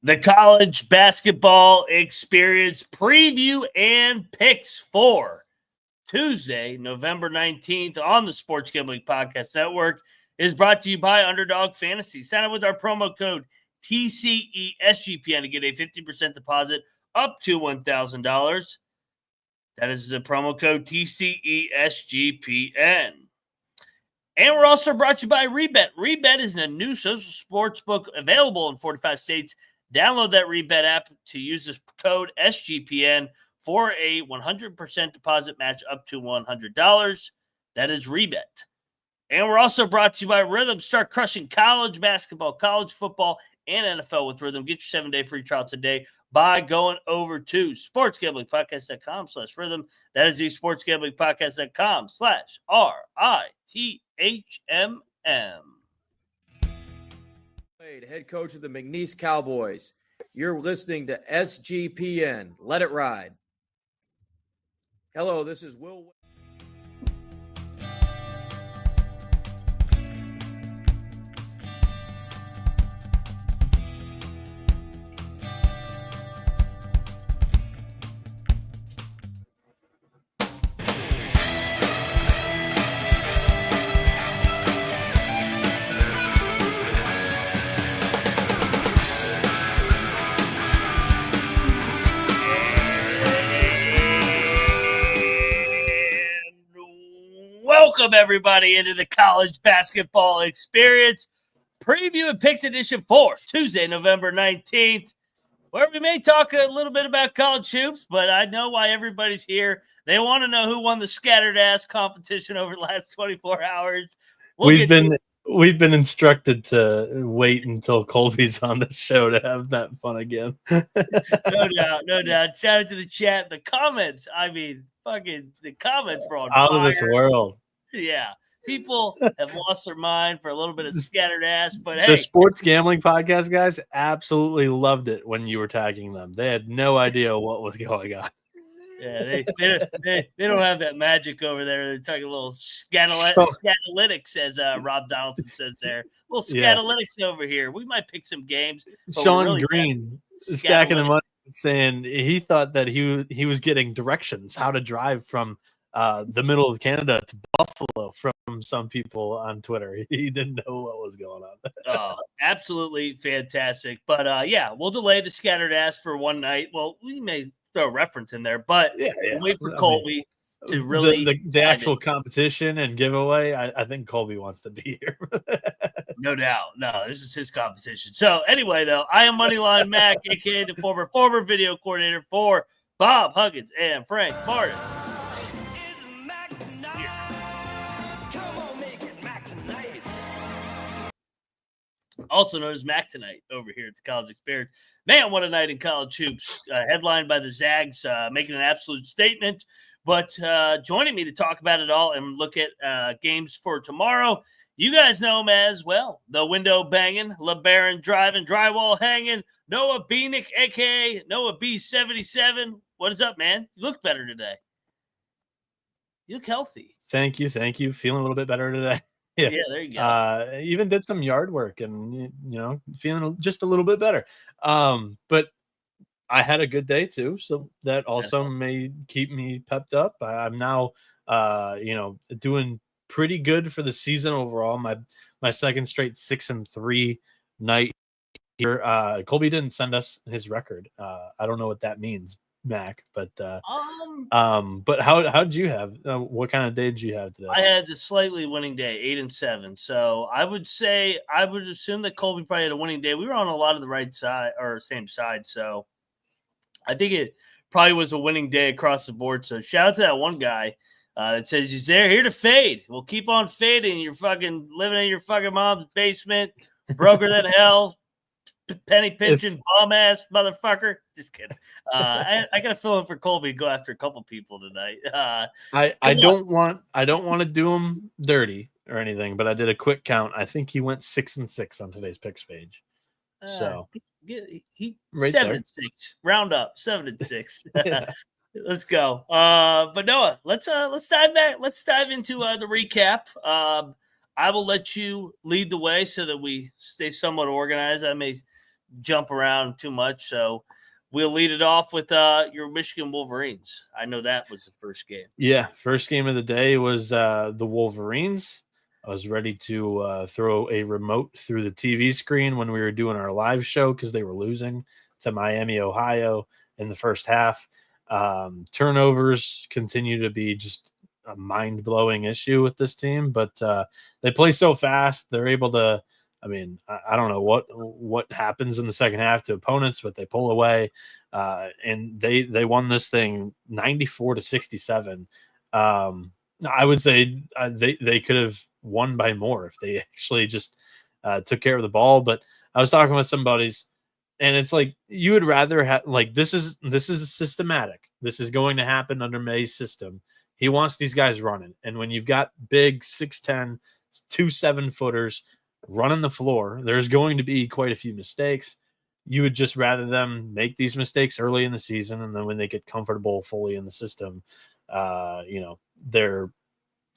The college basketball experience preview and picks for Tuesday, November 19th on the Sports Gambling Podcast Network is brought to you by Underdog Fantasy. Sign up with our promo code TCESGPN to get a 50% deposit up to $1,000. That is the promo code TCESGPN. And we're also brought to you by Rebet. Rebet is a new social sports book available in 45 states. Download that Rebet app to use this code SGPN for a 100% deposit match up to $100. That is Rebet. And we're also brought to you by Rhythm. Start crushing college basketball, college football, and NFL with Rhythm. Get your 7-day free trial today by going over to sportsgamblingpodcast.com/rhythm. That is the sportsgamblingpodcast.com/RITHMM. Head coach of the McNeese Cowboys. You're listening to SGPN. Let it ride. Hello, this is Will. Welcome, everybody, into the college basketball experience preview and picks edition for Tuesday, November 19th, where we may talk a little bit about college hoops, but I know why everybody's here. They want to know who won the scattered ass competition over the last 24 hours. We've been instructed to wait until Colby's on the show to have that fun again. No doubt. Shout out to the chat, the comments. I mean, fucking the comments were on out fire. Of this world. Yeah. People have lost their mind for a little bit of scattered ass, but hey. The Sports Gambling Podcast guys absolutely loved it when you were tagging them. They had no idea what was going on. Yeah, they don't have that magic over there. They're talking a little scatalytics, as Rob Donaldson says there. A little scatalytics over here. We might pick some games. Sean really Green stacking them up, saying he thought that he was getting directions how to drive from the middle of Canada to Buffalo from some people on Twitter. He didn't know what was going on. Oh, absolutely fantastic. But yeah, we'll delay the scattered ass for one night. Well, we may throw a reference in there, but we'll wait for Colby to really the actual competition and giveaway. I think Colby wants to be here. No doubt. No, this is his competition. So anyway, though, I am Moneyline Mac, aka the former video coordinator for Bob Huggins and Frank Martin. Also known as Mac Tonight over here at the College Experience. Man, what a night in college hoops. Headlined by the Zags, making an absolute statement. But joining me to talk about it all and look at games for tomorrow, you guys know him as well. The window banging, LeBaron driving, drywall hanging, Noah Bieniek, a.k.a. Noah B77. What is up, man? You look better today. You look healthy. Thank you. Feeling a little bit better today. Yeah, there you go. Even did some yard work and, feeling just a little bit better. But I had a good day too. So that also may keep me pepped up. I'm now, doing pretty good for the season overall. My second straight 6-3 night here. Colby didn't send us his record. I don't know what that means, Mac, but how did you have? What kind of day did you have today? I had a slightly winning day, 8-7. So I would assume that Colby probably had a winning day. We were on a lot of the right side or same side, so I think it probably was a winning day across the board. So shout out to that one guy that says he's here to fade. We'll keep on fading. You're fucking living in your fucking mom's basement, broker than hell. Penny pinching bum ass motherfucker. Just kidding. I gotta fill in for Colby. Go after a couple people tonight. I don't want to do him dirty or anything, but I did a quick count. I think he went 6-6 on today's picks page. So he right 7-6. Round up 7-6. Let's go. But Noah, let's dive back. Let's dive into the recap. I will let you lead the way so that we stay somewhat organized. I may jump around too much. So we'll lead it off with your Michigan Wolverines. I know that was the first game. Yeah, first game of the day was the Wolverines. I was ready to throw a remote through the TV screen when we were doing our live show because they were losing to Miami, Ohio in the first half. Turnovers continue to be just a mind-blowing issue with this team, but they play so fast. They're able to, I mean, I don't know what happens in the second half to opponents, but they pull away, and they won this thing 94-67. I would say they could have won by more if they actually just took care of the ball. But I was talking with some buddies, and it's like you would rather have like this is systematic. This is going to happen under May's system. He wants these guys running, and when you've got big 6'10", 2 7-footers running the floor, there's going to be quite a few mistakes. You would just rather them make these mistakes early in the season, and then when they get comfortable fully in the system, they're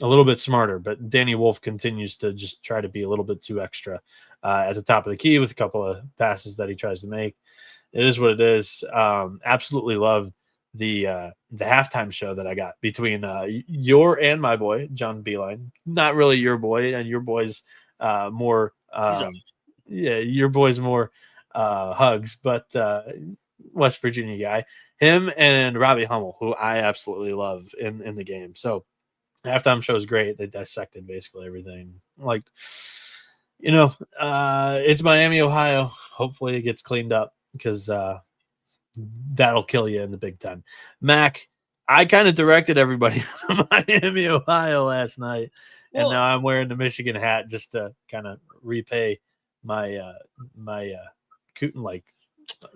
a little bit smarter. But Danny Wolf continues to just try to be a little bit too extra at the top of the key with a couple of passes that he tries to make. It is what it is. Absolutely love the halftime show that I got between your and my boy John Beeline. Not really your boy, and your boy's more your boy's more Hugs, but West Virginia guy, him and Robbie Hummel, who I absolutely love in the game. So halftime show is great. They dissected basically everything. Like, it's Miami, Ohio. Hopefully it gets cleaned up because that'll kill you in the Big Ten. Mac, I kind of directed everybody to Miami, Ohio last night, and now I'm wearing the Michigan hat just to kind of repay my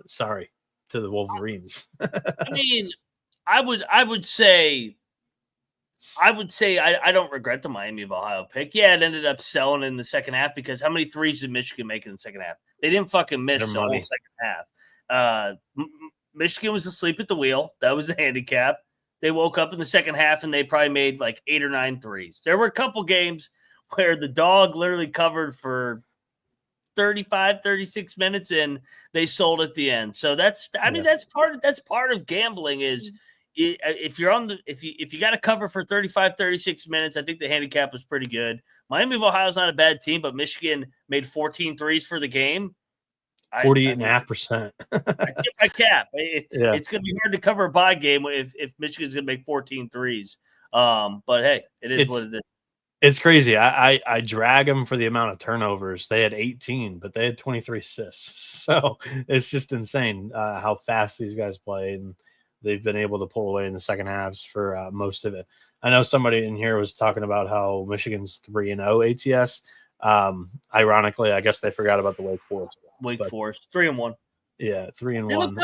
sorry to the Wolverines. I mean, I would say I don't regret the Miami of Ohio pick. Yeah, it ended up selling in the second half because how many threes did Michigan make in the second half? They didn't fucking miss the whole second half. Michigan was asleep at the wheel. That was the handicap. They woke up in the second half and they probably made like 8 or 9 threes. There were a couple games where the dog literally covered for 35, 36 minutes and they sold at the end. So that's part of gambling is if you got to cover for 35, 36 minutes, I think the handicap was pretty good. Miami of Ohio is not a bad team, but Michigan made 14 threes for the game. 48.5%. I tip my cap. It's going to be hard to cover a bye game if Michigan's going to make 14 threes. But hey, it is what it is. It's crazy. I drag them for the amount of turnovers. They had 18, but they had 23 assists. So it's just insane how fast these guys play, and they've been able to pull away in the second halves for most of it. I know somebody in here was talking about how Michigan's 3-0 ATS. Ironically, I guess they forgot about the Wake Forest. Wake Forest 3-1. Yeah, 3-1.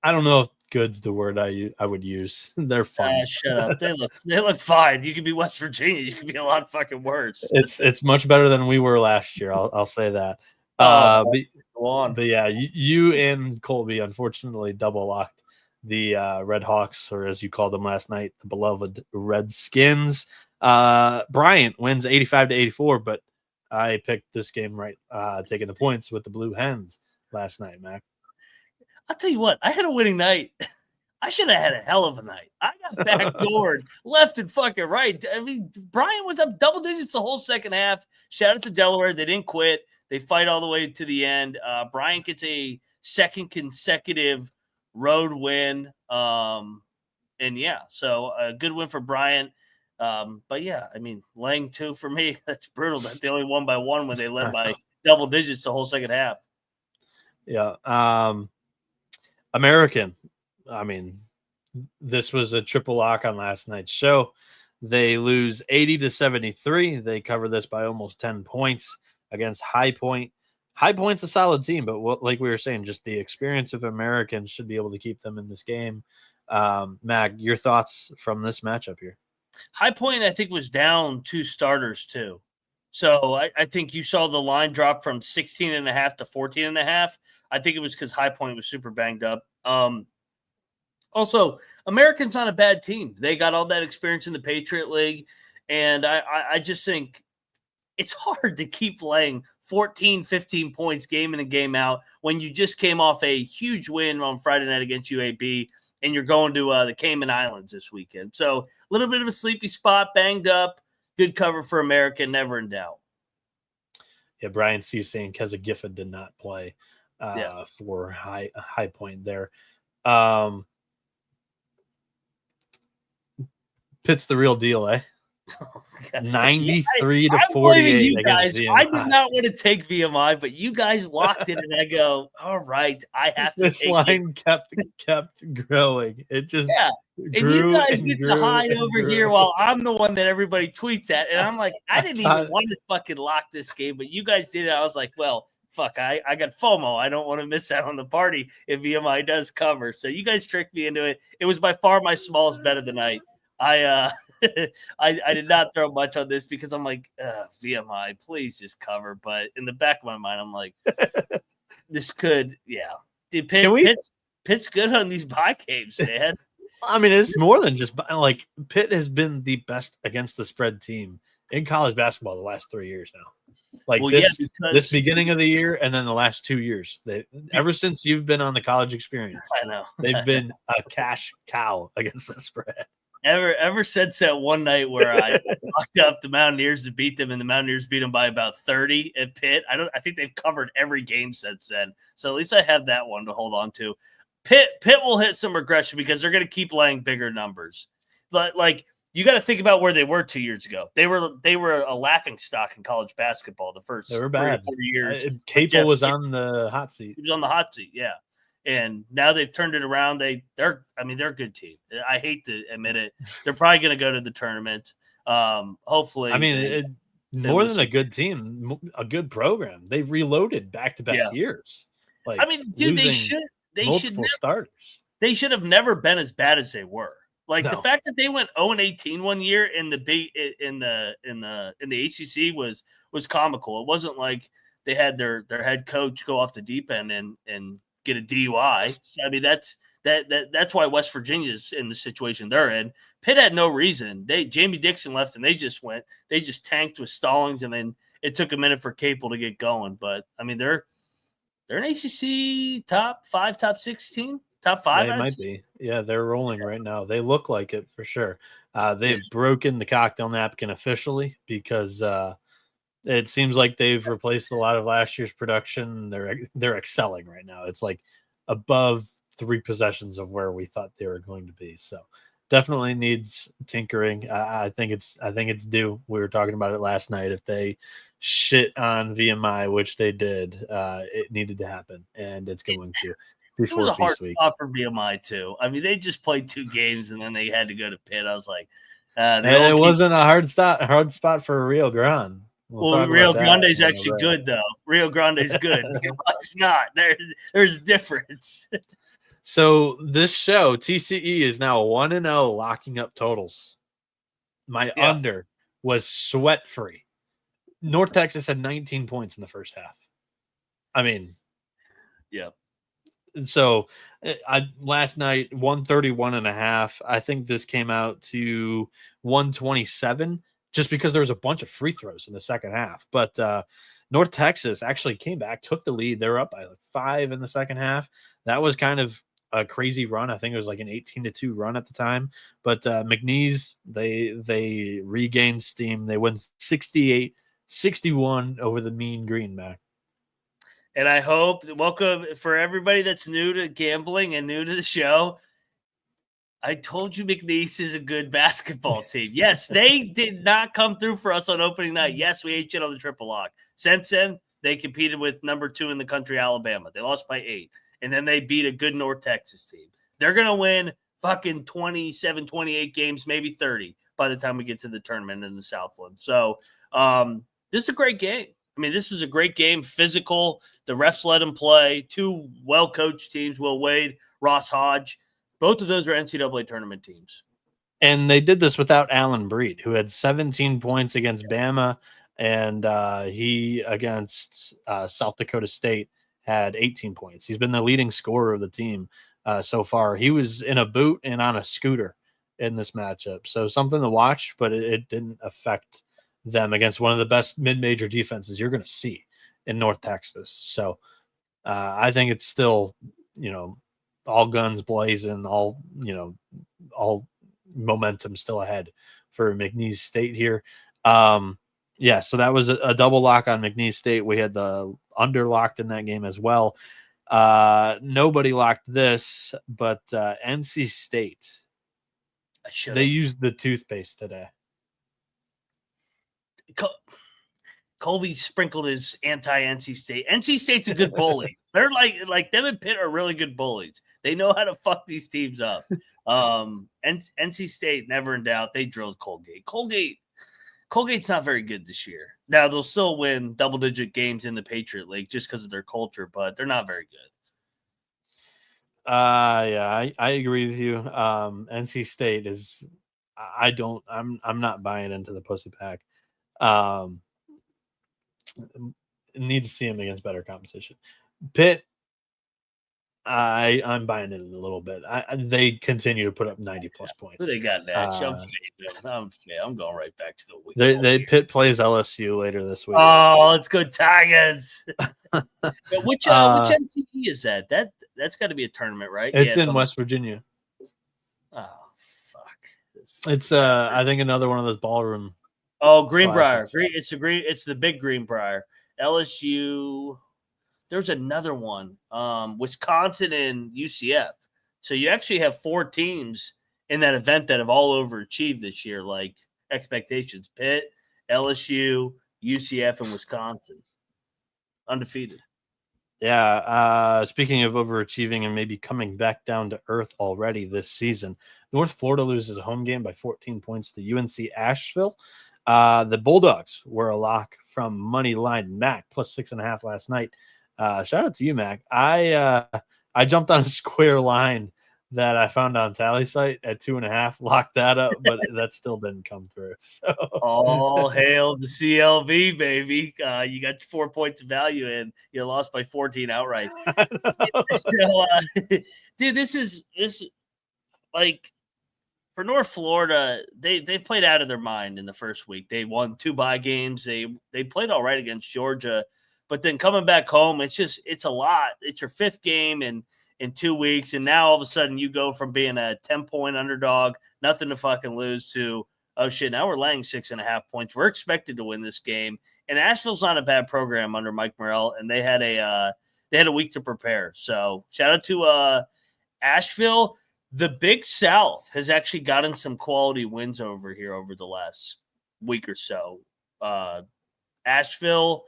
I don't know if good's the word I would use. They're fun. Shut up. They look fine. You could be West Virginia. You could be a lot fucking worse. It's much better than we were last year. I'll say that. But yeah, you and Colby unfortunately double locked the Red Hawks, or as you called them last night, the beloved Redskins. Bryant wins 85-84, but I picked this game right, taking the points with the Blue Hens last night, Mac. I'll tell you what, I had a winning night. I should have had a hell of a night. I got backdoored left and fucking right. I mean, Bryant was up double digits the whole second half. Shout out to Delaware. They didn't quit. They fight all the way to the end. Bryant gets a second consecutive road win. So a good win for Bryant. But yeah, I mean, laying 2 for me, that's brutal. That they only won by 1 when they led by double digits the whole second half. Yeah. American. I mean, this was a triple lock on last night's show. They lose 80-73. They cover this by almost 10 points against High Point. High Point's a solid team, but like we were saying, just the experience of Americans should be able to keep them in this game. Mag, your thoughts from this matchup here? High Point, I think, was down 2 starters too. So I think you saw the line drop from 16.5 to 14.5. I think it was because High Point was super banged up. Also, American's not a bad team. They got all that experience in the Patriot League. And I just think it's hard to keep laying 14, 15 points game in and game out when you just came off a huge win on Friday night against UAB and you're going to the Cayman Islands this weekend. So a little bit of a sleepy spot, banged up, good cover for America, never in doubt. Yeah, Brian C. saying Keza Giffen did not play for High Point there. Pitt's the real deal, eh? 93 to 48. You guys. I did not want to take VMI, but you guys locked it, and I go, all right, I have to. This line kept growing. It just and you guys get to hide over here while I'm the one that everybody tweets at, and I'm like, I didn't even want to fucking lock this game, but you guys did it. I was like, well, fuck, I got FOMO. I don't want to miss out on the party if VMI does cover. So you guys tricked me into it. It was by far my smallest bet of the night. I did not throw much on this because I'm like, VMI, please just cover. But in the back of my mind, I'm like, this could, Dude, Pitt's good on these bye games, man. I mean, it's more than just like Pitt has been the best against the spread team in college basketball the last 3 years now. Like this beginning of the year and then the last 2 years. Ever since you've been on the college experience, I know they've been a cash cow against the spread. Ever since that one night where I locked up the Mountaineers to beat them, and the Mountaineers beat them by about 30 at Pitt. I think they've covered every game since then. So at least I have that one to hold on to. Pitt will hit some regression because they're going to keep laying bigger numbers. But like you got to think about where they were 2 years ago. They were a laughing stock in college basketball the first 3 or 4 years. Capel was on the hot seat. He was on the hot seat, yeah. And now they've turned it around. They're a good team. I hate to admit it. They're probably going to go to the tournament. Hopefully. I mean, more than a good team, a good program. They've reloaded back-to-back years. Like, I mean, dude, they should starters. They should have never been as bad as they were. Like the fact that they went 0-18 one year in the ACC was comical. It wasn't like they had their head coach go off the deep end and get a DUI. I mean, that's why West Virginia's in the situation they're in. Pitt had no reason. Jamie Dixon left and they just tanked with Stallings, and then it took a minute for Capel to get going. But I mean, they're an ACC top 5, top 6 team. Top 5, they might be. Yeah, they're rolling right now. They look like it for sure. They've broken the cocktail napkin officially because it seems like they've replaced a lot of last year's production. They're excelling right now. It's like above 3 possessions of where we thought they were going to be. So definitely needs tinkering. I think it's due. We were talking about it last night. If they shit on VMI, which they did, it needed to happen, and it's going to. It was a hard spot for VMI too. I mean, they just played 2 games and then they had to go to Pitt. I was like, it wasn't a hard spot for Rio Grande. Well, Rio Grande's actually good though. Rio Grande's good. VMI's not. There's a difference. So this show, TCE is now 1-0, locking up totals. My under was sweat free. North Texas had 19 points in the first half. I mean, yeah. So last night, 131.5. I think this came out to 127 just because there was a bunch of free throws in the second half. But North Texas actually came back, took the lead. They were up by like 5 in the second half. That was kind of a crazy run. I think it was like an 18-2 run at the time. But McNeese, they regained steam. They win 68-61 over the Mean Green, Mac. And I hope, welcome for everybody that's new to gambling and new to the show. I told you McNeese is a good basketball team. Yes, they did not come through for us on opening night. Yes, we ate shit on the triple lock. Since then, they competed with number 2 in the country, Alabama. They lost by 8. And then they beat a good North Texas team. They're going to win fucking 27, 28 games, maybe 30 by the time we get to the tournament in the Southland. So this is a great game. I mean, this was a great game, physical. The refs let them play. 2 well-coached teams, Will Wade, Ross Hodge. Both of those are NCAA tournament teams. And they did this without Allen Breed, who had 17 points against Bama, and he against South Dakota State had 18 points. He's been the leading scorer of the team so far. He was in a boot and on a scooter in this matchup. So something to watch, but it didn't affect them against one of the best mid-major defenses you're going to see in North Texas. So I think it's still, all guns blazing, all momentum still ahead for McNeese State here. So that was a double lock on McNeese State. We had the under locked in that game as well. Nobody locked this, but NC State. They used the toothpaste today. Colby sprinkled his anti-NC State. NC State's a good bully. They're like them and Pitt are really good bullies. They know how to fuck these teams up. NC State, never in doubt. They drilled Colgate. Colgate's not very good this year. Now, they'll still win double-digit games in the Patriot League just because of their culture, but they're not very good. I agree with you. NC State is I'm not buying into the pussy pack. Need to see him against better competition. Pitt, I'm buying it a little bit. They continue to put up 90+ points. They got Nash. I'm going right back to the week. Pitt plays LSU later this week. Oh, let's go Tigers! Which MCE is that? That's got to be a tournament, right? It's in West Virginia. Oh fuck! It's I think another one of those ballroom. Oh, Greenbrier. It's the big Greenbrier. LSU. There's another one. Wisconsin and UCF. So you actually have 4 teams in that event that have all overachieved this year, like expectations. Pitt, LSU, UCF, and Wisconsin. Undefeated. Yeah. Speaking of overachieving and maybe coming back down to earth already this season, North Florida loses a home game by 14 points to UNC Asheville. The Bulldogs were a lock from money line Mac plus 6.5 last night. Shout out to you, Mac. I jumped on a square line that I found on Tally site at 2.5, locked that up, but that still didn't come through. So all hail the CLV, baby. You got 4 points of value and you lost by 14 outright. So, dude, this is like for North Florida, they've played out of their mind in the first week. They won 2 bye games. They played all right against Georgia, but then coming back home, it's a lot. It's your 5th game in 2 weeks, and now all of a sudden you go from being a 10-point underdog, nothing to fucking lose, to oh shit, now we're laying 6.5 points. We're expected to win this game, and Asheville's not a bad program under Mike Morrell, and they had a week to prepare. So shout out to Asheville. The Big South has actually gotten some quality wins over here over the last week or so. Asheville,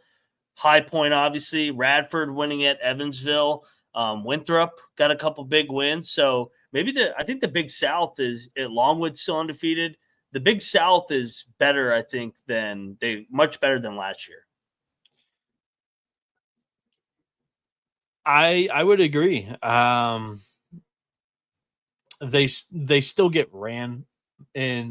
High Point, obviously. Radford winning at Evansville. Winthrop got a couple big wins. So maybe I think the Big South is Longwood still undefeated. The Big South is better, I think, much better than last year. I would agree. They still get ran in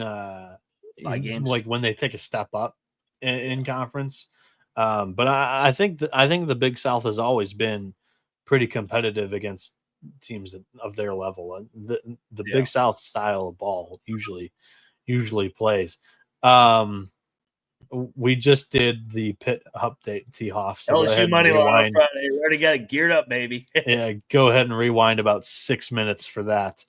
games, like when they take a step up in conference. But I think the Big South has always been pretty competitive against teams of their level. The Big South style of ball usually plays. We just did the Pitt update, T-Hoff. So LSU money line on Friday. We already got it geared up, baby. Yeah, go ahead and rewind about 6 minutes for that.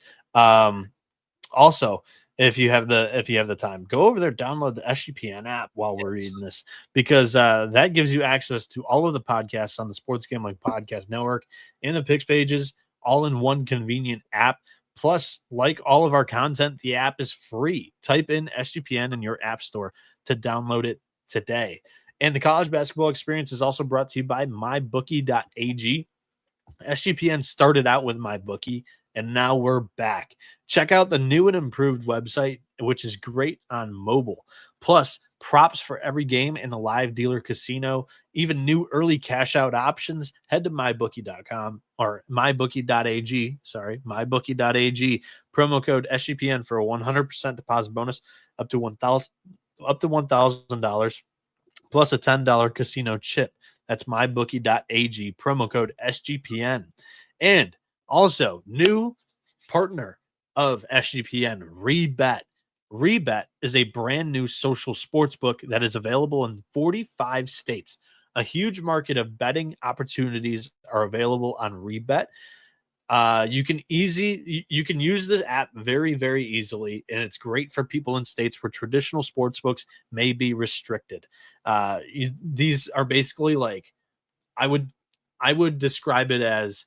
Also, if you have the time, go over there, download the SGPN app while we're reading this, because that gives you access to all of the podcasts on the Sports Gambling Podcast Network and the picks pages, all in one convenient app. Plus, like all of our content, the app is free. Type in SGPN in your app store to download it today. And the college basketball experience is also brought to you by mybookie.ag. SGPN started out with MyBookie, and now we're back. Check out the new and improved website, which is great on mobile. Plus, props for every game in the live dealer casino, even new early cash out options. Head to mybookie.com or mybookie.ag. Sorry, mybookie.ag. Promo code SGPN for a 100% deposit bonus up to $1,000 plus a $10 casino chip. That's mybookie.ag. Promo code SGPN. And also, new partner of SGPN, Rebet. Rebet is a brand new social sports book that is available in 45 states. A huge market of betting opportunities are available on Rebet. You can use this app very, very easily, and it's great for people in states where traditional sports books may be restricted. These are basically like, I would describe it as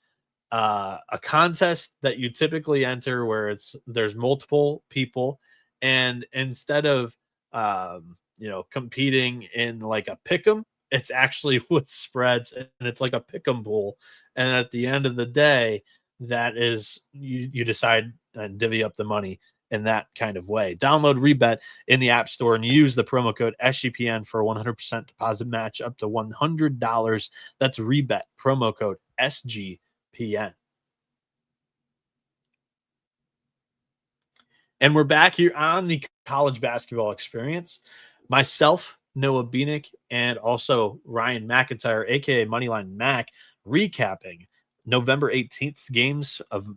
a contest that you typically enter where there's multiple people, and instead of competing in like a pick'em, it's actually with spreads, and it's like a pick'em pool. And at the end of the day, that is you decide and divvy up the money in that kind of way. Download Rebet in the App Store and use the promo code SGPN for a 100% deposit match up to $100. That's Rebet, promo code SGPN. And we're back here on the college basketball experience. Myself, Noah Bieniek, and also Ryan McIntyre, aka Moneyline Mac, recapping November 18th games of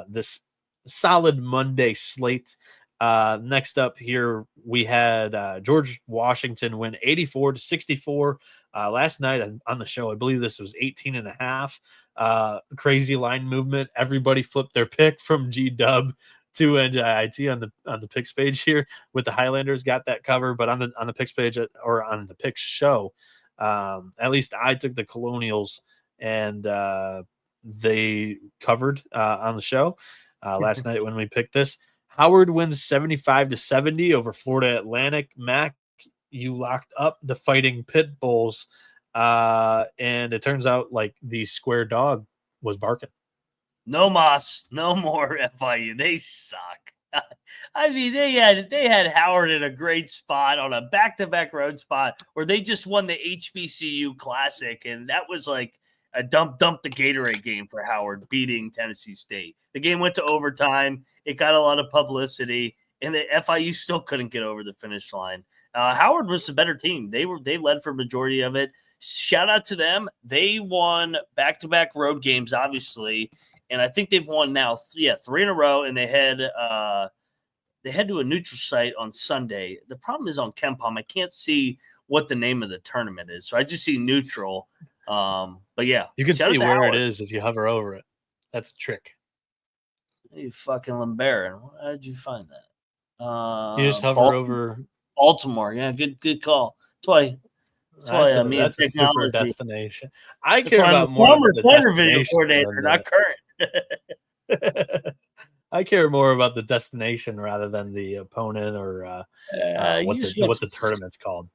this solid Monday slate. Next up here, we had George Washington win 84-64 last night on the show. I believe this was 18.5. Crazy line movement. Everybody flipped their pick from G-Dub to NJIT on the picks page here with the Highlanders got that cover, but on the picks page or on the picks show, at least I took the Colonials and they covered on the show last night when we picked this. Howard wins 75-70 over Florida Atlantic. Mac, you locked up the Fighting Pit Bulls, and it turns out like the square dog was barking. No Moss, no more FIU. They suck. I mean, they had Howard in a great spot on a back-to-back road spot where they just won the HBCU Classic, and that was like a dump the Gatorade game for Howard, beating Tennessee State. The game went to overtime. It got a lot of publicity, and the FIU still couldn't get over the finish line. Howard was the better team. They led for majority of it. Shout out to them. They won back-to-back road games, obviously. And I think they've won now, 3 in a row, and they head to a neutral site on Sunday. The problem is on KenPom, I can't see what the name of the tournament is, so I just see neutral. But yeah, you can see where Howard. It is if you hover over it. That's a trick. You fucking LeBaron. How did you find that? You just hover over Baltimore. Yeah, good call. That's why that's a super destination. I care about more about the video coordinator, not current. I care more about the destination rather than the opponent or what the tournament's called.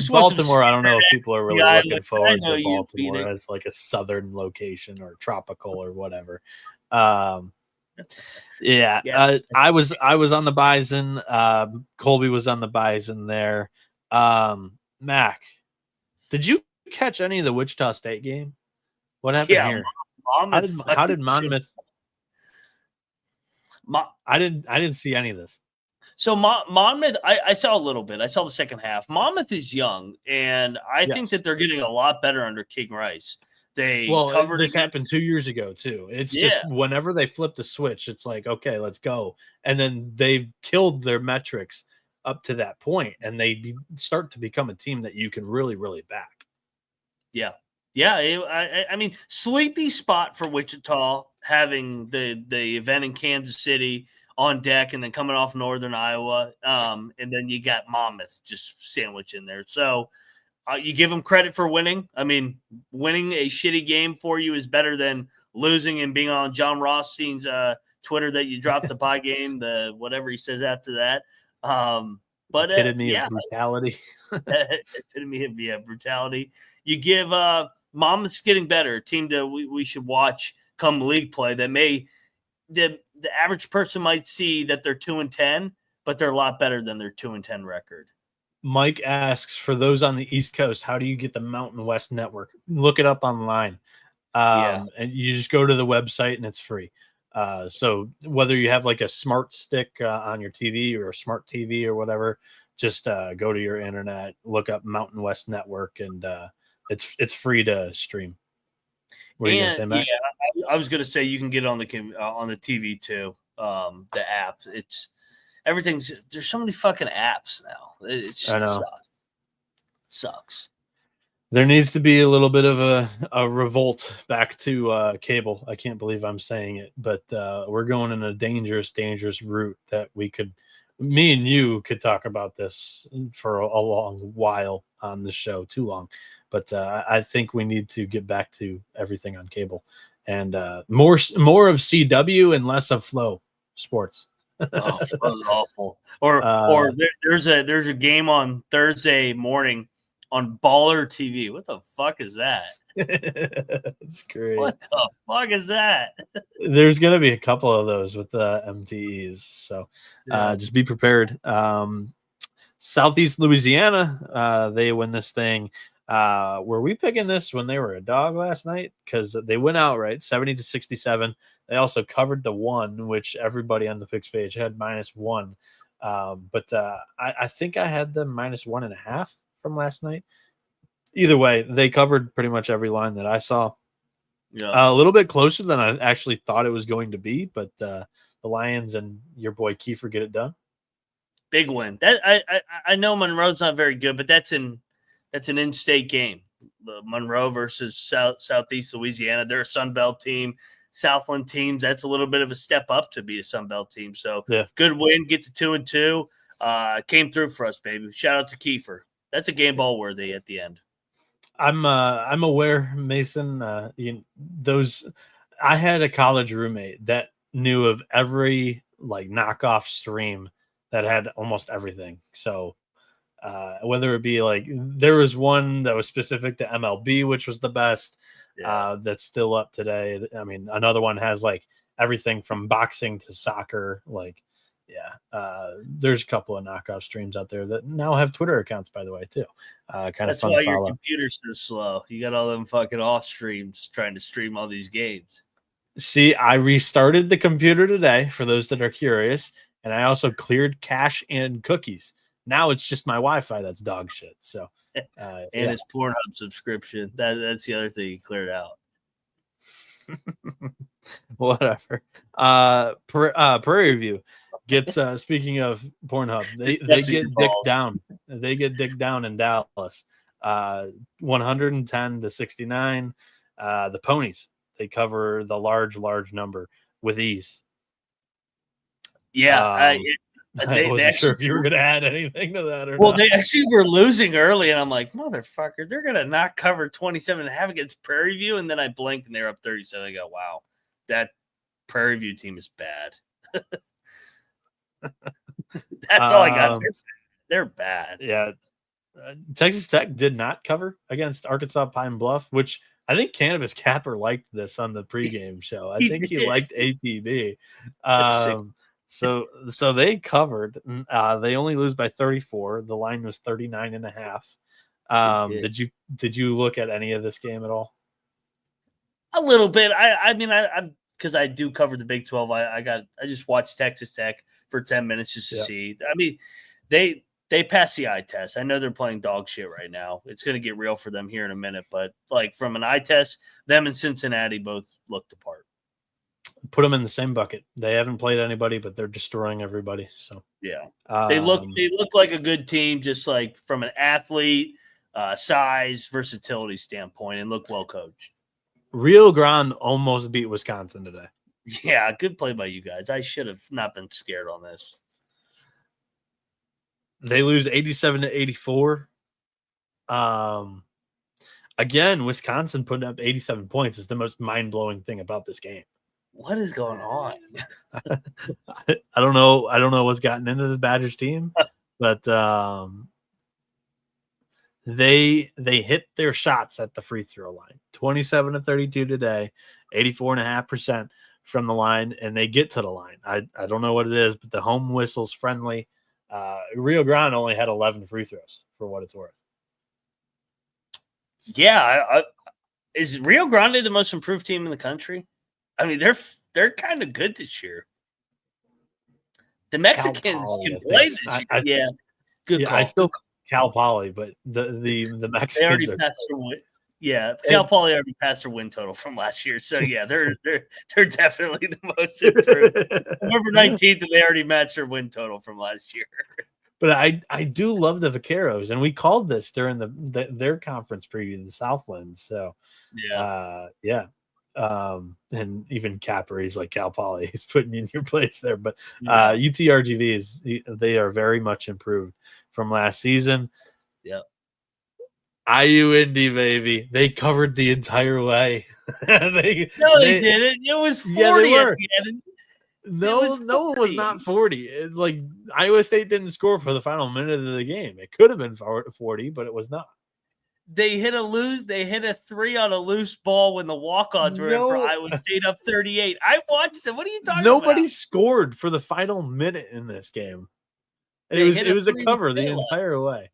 Baltimore, I don't know if people are really looking forward to Baltimore as like a southern location or tropical or whatever. I was on the Bison. Colby was on the Bison there. Mac, did you catch any of the Wichita State game? What happened here? How did Monmouth? I didn't see any of this. So Monmouth, I saw a little bit. I saw the second half. Monmouth is young, and I think that they're getting a lot better under King Rice. This happened 2 years ago too. It's just whenever they flip the switch, it's like, okay, let's go. And then they've killed their metrics up to that point, and they start to become a team that you can really, really back. Yeah. I mean, sleepy spot for Wichita, having the event in Kansas City on deck and then coming off Northern Iowa. And then you got Monmouth just sandwiched in there. So you give them credit for winning. I mean, winning a shitty game for you is better than losing and being on John Rothstein's Twitter that you dropped the pie game, the whatever he says after that. But epitome of brutality. Epitome of brutality. You give Monmouth's getting better. A team that we should watch come league play. That the average person might see that they're 2-10, but they're a lot better than their 2-10 record. Mike asks, for those on the East Coast, how do you get the Mountain West Network? Look it up online. And you just go to the website and it's free. So whether you have like a smart stick on your TV or a smart TV or whatever, just go to your internet, look up Mountain West Network, and it's free to stream. What are you gonna say, Matt? Yeah, I was gonna say you can get it on the TV too. The app. there's so many fucking apps now. It I know. Sucks. There needs to be a little bit of a revolt back to cable. I can't believe I'm saying it, but we're going in a dangerous route that me and you could talk about this for a long while on the show, too long. But I think we need to get back to everything on cable and more of CW and less of Flow Sports. Oh, that was awful. Or there's a game on Thursday morning on Baller TV. What the fuck is that? That's great. What the fuck is that? There's going to be a couple of those with the MTEs, so just be prepared. Southeast Louisiana, they win this thing. Were we picking this when they were a dog last night? Because they went outright 70-67. They also covered the 1, which everybody on the picks page had -1. But I think I had them -1.5 from last night. Either way, they covered pretty much every line that I saw. Yeah, a little bit closer than I actually thought it was going to be, but the Lions and your boy Kiefer get it done. Big win. That I know Monroe's not very good, but that's an in-state game. Monroe versus Southeast Louisiana. They're a Sun Belt team. Southland teams, that's a little bit of a step up to be a Sun Belt team. So good win, get to 2-2. Came through for us, baby. Shout out to Kiefer. That's a game ball worthy at the end. I'm aware, Mason. I had a college roommate that knew of every knockoff stream that had almost everything. So whether it be there was one that was specific to MLB, which was the best. That's still up today. I mean, another one has everything from boxing to soccer. There's a couple of knockoff streams out there that now have Twitter accounts, by the way, too. That's why your computer's so slow. You got all them fucking off streams trying to stream all these games. See, I restarted the computer today for those that are curious, and I also cleared cache and cookies. Now it's just my Wi-Fi that's dog shit. So, and his Pornhub subscription. That's the other thing he cleared out. Whatever. Prairie View gets speaking of Pornhub, they get dicked down. They get dicked down in Dallas. 110-69. The Ponies, they cover the large number with ease. Yeah, I wasn't sure if you were going to add anything to that or not. Not. They actually were losing early, and I'm like, motherfucker, they're going to not cover 27.5 against Prairie View, and then I blinked, and they were up 37. I go, wow, that Prairie View team is bad. That's all I got. They're bad. Yeah. Texas Tech did not cover against Arkansas Pine Bluff, which I think Cannabis Capper liked this on the pregame show. I think he liked APB. So they covered. They only lose by 34. The line was 39.5. Did you look at any of this game at all? A little bit. I mean, because I do cover the Big 12. I just watched Texas Tech for 10 minutes just to see. I mean, they passed the eye test. I know they're playing dog shit right now. It's going to get real for them here in a minute. But from an eye test, them and Cincinnati both looked apart. Put them in the same bucket. They haven't played anybody, but they're destroying everybody. So they look like a good team, just from an athlete, size, versatility standpoint, and look well coached. Rio Grande almost beat Wisconsin today. Yeah, good play by you guys. I should have not been scared on this. They lose 87-84. Again, Wisconsin putting up 87 points is the most mind-blowing thing about this game. What is going on? I don't know. I don't know what's gotten into the Badgers team, but they hit their shots at the free throw line. 27-32 today, 84.5% from the line, and they get to the line. I don't know what it is, but the home whistle's friendly. Rio Grande only had 11 free throws for what it's worth. Yeah, is Rio Grande the most improved team in the country? I mean, they're kind of good this year. The Mexicans can play this year. Good call. I still Cal Poly, but the Mexicans they already passed away. Yeah, Cal Poly already passed their win total from last year, so yeah, they're definitely the most improved. November 19th, and they already matched their win total from last year. But I do love the Vaqueros, and we called this during their conference preview, the Southland. So and even Capper, he's like Cal Poly, he's putting you in your place there. But UTRGV they are very much improved from last season. Yeah. IU Indy, baby. They covered the entire way. they didn't. It was 40 at the end. No, it was not 40. Like Iowa State didn't score for the final minute of the game. It could have been 40, but it was not. They hit a 3 on a loose ball when the walk-ons were in for Iowa State up 38. I watched it. What are you talking about? Nobody scored for the final minute in this game. It was a cover the entire way.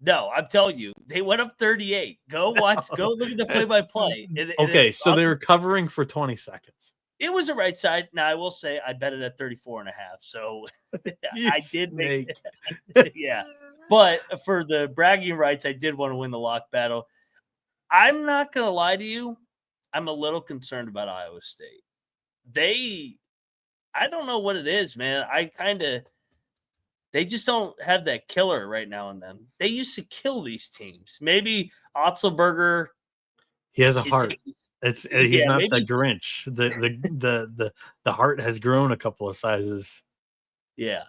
No, I'm telling you, they went up 38. Go look at the play-by-play. Okay, so they were covering for 20 seconds. It was the right side. Now, I will say I bet it at 34.5. So I did make it. Yeah. But for the bragging rights, I did want to win the lock battle. I'm not going to lie to you. I'm a little concerned about Iowa State. I don't know what it is, man. They just don't have that killer right now in them. They used to kill these teams. Maybe Otzelberger. He has a heart. He's not the Grinch. The heart has grown a couple of sizes. Yeah.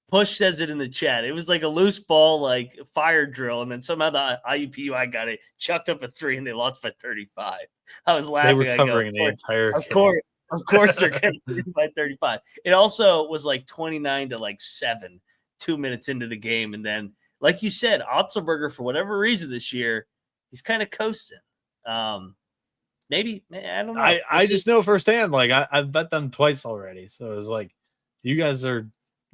Push says it in the chat. It was like a loose ball, like fire drill, and then somehow the IUPUI got it, chucked up a 3, and they lost by 35. I was laughing. They were covering the entire game. Of course they're going to win by 35. It also was like 29 to 7, 2 minutes into the game. And then, like you said, Otzelberger, for whatever reason this year, he's kind of coasting. Maybe, I don't know. I just know firsthand. Like, I've bet them twice already. So it was like, you guys are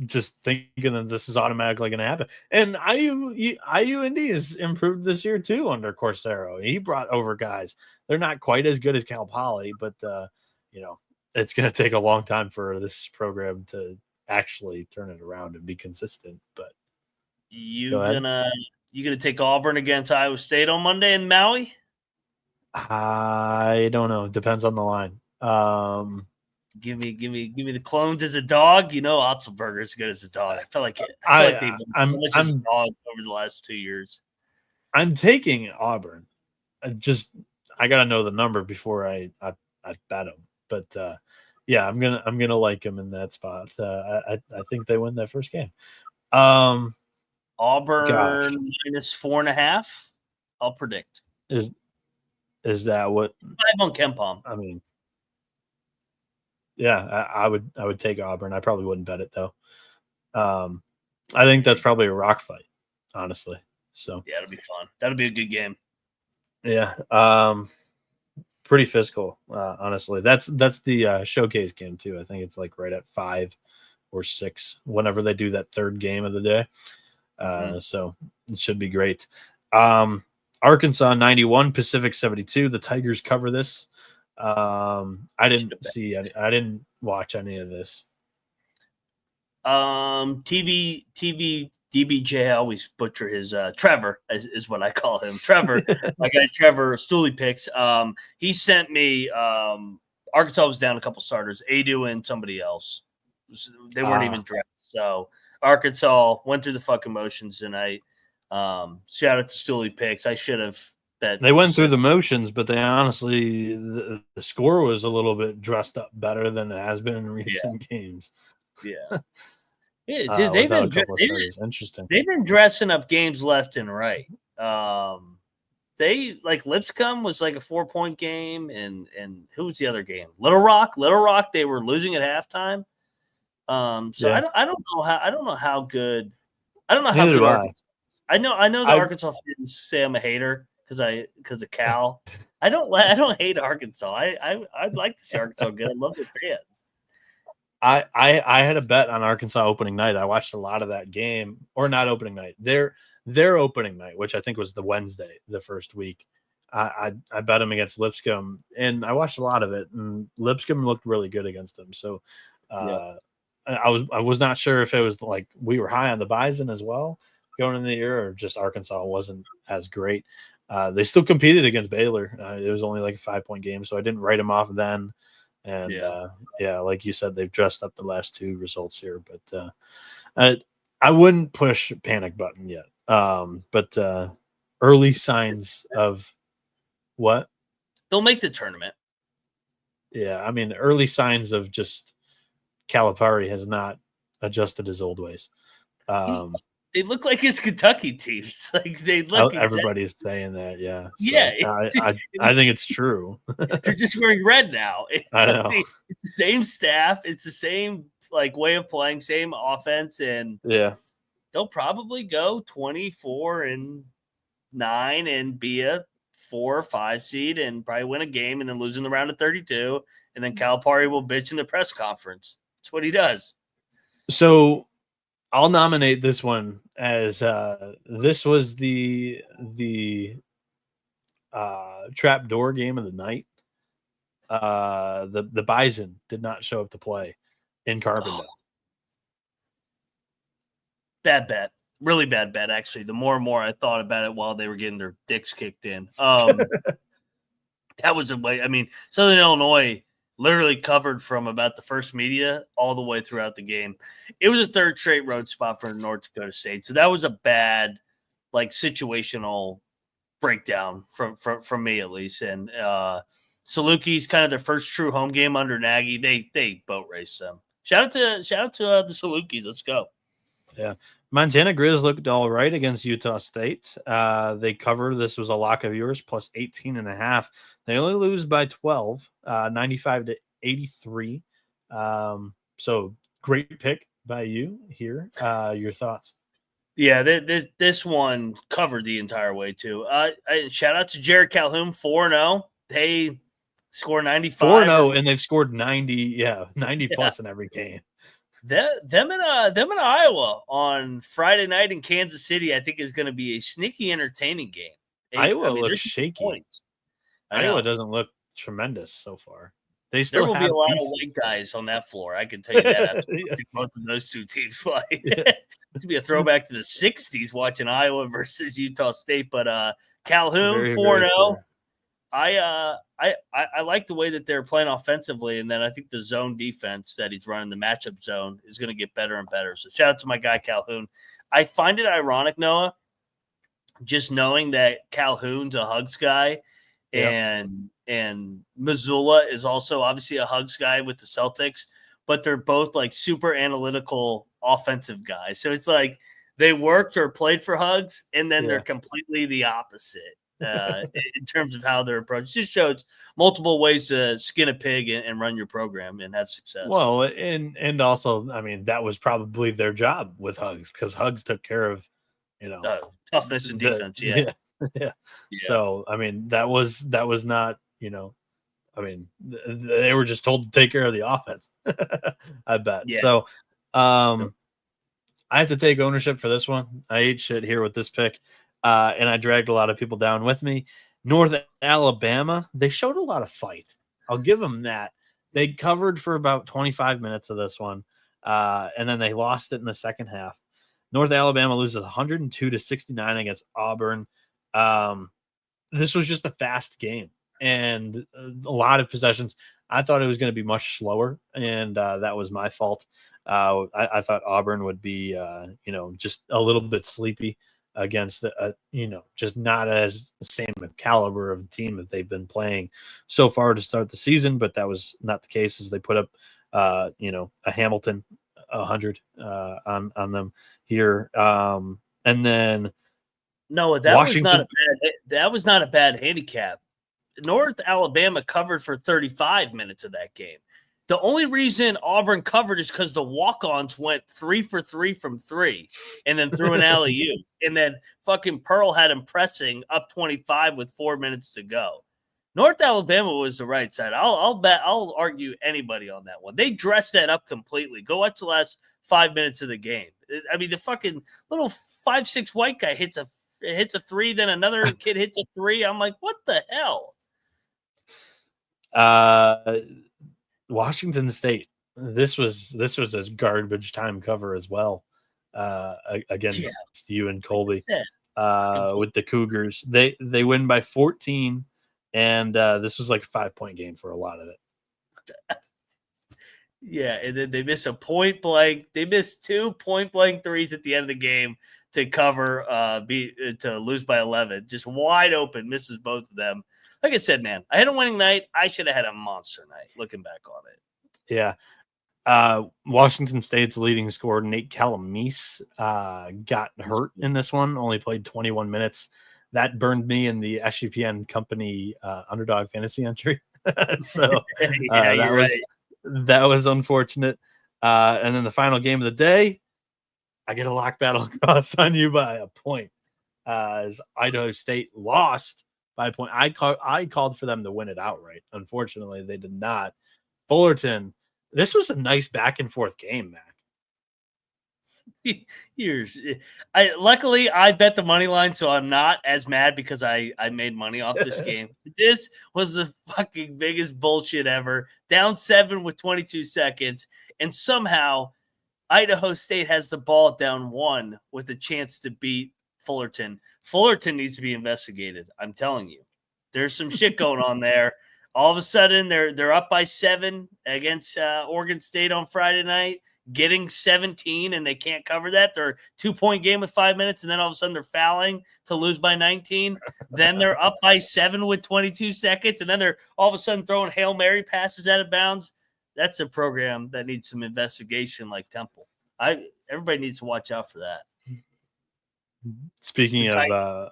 just thinking that this is automatically going to happen. And IU Indy has improved this year, too, under Corsaro. He brought over guys. They're not quite as good as Cal Poly, but, it's going to take a long time for this program to actually turn it around and be consistent. But you gonna take Auburn against Iowa State on Monday in Maui? I don't know. Depends on the line. Give me the clones as a dog. Otzelberger is good as a dog. I feel like they've been as a dog over the last 2 years. I'm taking Auburn. I gotta know the number before I bet them. But I'm gonna like him in that spot. I think they win that first game. Auburn minus 4.5. I'll predict. Is that what? 5 on KenPom. I mean, yeah, I would take Auburn. I probably wouldn't bet it though. I think that's probably a rock fight, honestly. So yeah, it'll be fun. That'll be a good game. Yeah. Pretty physical, honestly. That's the showcase game too. I think it's like right at 5 or 6 whenever they do that third game of the day. So it should be great. Arkansas 91, Pacific 72. The Tigers cover this. I didn't watch any of this. TV DBJ, I always butcher his Trevor is what I call him. Trevor, my guy Trevor Stooley picks. He sent me Arkansas was down a couple starters, Adu and somebody else. They weren't even dressed. So Arkansas went through the fucking motions, and I shout out to Stooley picks. I should have bet. They went through the motions, but they honestly the score was a little bit dressed up better than it has been in recent games. Yeah. Yeah, they've been dressing up games left and right. They like Lipscomb was like a 4-point game, and who was the other game? Little Rock. They were losing at halftime. I don't know how good. I don't know how good. I know the Arkansas fans say I'm a hater because of Cal. I don't hate Arkansas. I'd like to see Arkansas good. I love their fans. I had a bet on Arkansas opening night. I watched a lot of that game, or not opening night. Their opening night, which I think was the Wednesday, the first week. I bet them against Lipscomb, and I watched a lot of it. And Lipscomb looked really good against them. So I was not sure if it was like we were high on the Bison as well, going into the year, or just Arkansas wasn't as great. They still competed against Baylor. It was only like a 5-point game, so I didn't write them off then. And like you said, they've dressed up the last two results here, but I wouldn't push panic button yet. But early signs of what? They'll make the tournament. Yeah, I mean, early signs of just Calipari has not adjusted his old ways. They look like his Kentucky teams. Like they look. Everybody's saying that. Yeah. So, I think it's true. They're just wearing red now. It's the same staff. It's the same way of playing, same offense, and they'll probably go 24-9 and be a 4 or 5 seed and probably win a game and then lose in the round of 32. And then Calipari will bitch in the press conference. That's what he does. So I'll nominate this one as this was the trapdoor game of the night. The Bison did not show up to play in Carbondale. Bad bet. Really bad bet, actually. The more and more I thought about it while they were getting their dicks kicked in. That was a way. I mean, Southern Illinois literally covered from about the first media all the way throughout the game. It was a third straight road spot for North Dakota State. So that was a bad, situational breakdown from me at least. And Salukis, kind of their first true home game under Nagy. They boat raced them. Shout out to the Salukis. Let's go. Yeah. Montana Grizz looked all right against Utah State. They covered. This was a lock of yours, plus 18.5. They only lose by 12, 95-83. So great pick by you here. Your thoughts? Yeah, this one covered the entire way too. Shout out to Jared Calhoun, 4-0. They score 95. 4-0, and they've scored 90 plus in every game. Them in Iowa on Friday night in Kansas City, I think is going to be a sneaky, entertaining game. Iowa looks shaky. Iowa doesn't look tremendous so far. There will be a lot of white guys on that floor. I can tell you that. Most of those two teams play. It's to be a throwback to the '60s watching Iowa versus Utah State. But Calhoun 4-0. I like the way that they're playing offensively, and then I think the zone defense that he's running, the matchup zone, is going to get better and better. So shout out to my guy Calhoun. I find it ironic, Noah, just knowing that Calhoun's a Hugs guy, and Missoula is also obviously a Hugs guy with the Celtics, but they're both super analytical offensive guys. So it's like they worked or played for Hugs, and then they're completely the opposite. In terms of how they're approached. Just shows multiple ways to skin a pig and run your program and have success. Well, and also, I mean, that was probably their job with Hugs, because Hugs took care of, toughness and defense. Yeah. So, I mean, that was not, I mean, they were just told to take care of the offense. I bet. Yeah. So, I have to take ownership for this one. I ate shit here with this pick. And I dragged a lot of people down with me. North Alabama, they showed a lot of fight. I'll give them that. They covered for about 25 minutes of this one, and then they lost it in the second half. North Alabama loses 102-69 against Auburn. This was just a fast game and a lot of possessions. I thought it was going to be much slower, and that was my fault. I thought Auburn would be, just a little bit sleepy against just not as the same caliber of team that they've been playing so far to start the season, but that was not the case as they put up a Hamilton 100 on them here. And then that was not a bad handicap. North Alabama covered for 35 minutes of that game. The only reason Auburn covered is because the walk-ons went 3 for 3 from 3 and then threw an alley-oop. And then fucking Pearl had him pressing up 25 with 4 minutes to go. North Alabama was the right side. I'll argue anybody on that one. They dressed that up completely. Go watch the last 5 minutes of the game. I mean, the fucking little 5'6" white guy hits a 3, then another kid hits a 3. I'm like, what the hell? Washington State. This was a garbage time cover as well. against you and Colby Yeah. with the Cougars. They win by 14, and this was like a 5-point game for a lot of it. Yeah, and then they miss a point blank. They missed 2 point blank threes at the end of the game to cover, to lose by 11. Just wide open, misses both of them. Like I said, man, I had a winning night. I should have had a monster night. Looking back on it. Yeah. Washington State's leading scorer, Nate Calamise, got hurt in this one, only played 21 minutes. That burned me in the SGPN company underdog fantasy entry. So that was unfortunate. And then the final game of the day, I get a lock battle across on you by a point. As Idaho State lost by a point. I called for them to win it outright. Unfortunately, they did not. Fullerton, this was a nice back and forth game, Mac. Luckily I bet the money line, so I'm not as mad because I made money off this game. This was the fucking biggest bullshit ever. Down 7 with 22 seconds, and somehow Idaho State has the ball down 1 with a chance to beat Fullerton. Fullerton needs to be investigated. I'm telling you, there's some shit going on there. All of a sudden, they're up by 7 against Oregon State on Friday night, getting 17, and they can't cover that. They're a 2-point game with 5 minutes, and then all of a sudden they're fouling to lose by 19. Then they're up by 7 with 22 seconds, and then they're all of a sudden throwing Hail Mary passes out of bounds. That's a program that needs some investigation like Temple. Everybody needs to watch out for that. Speaking of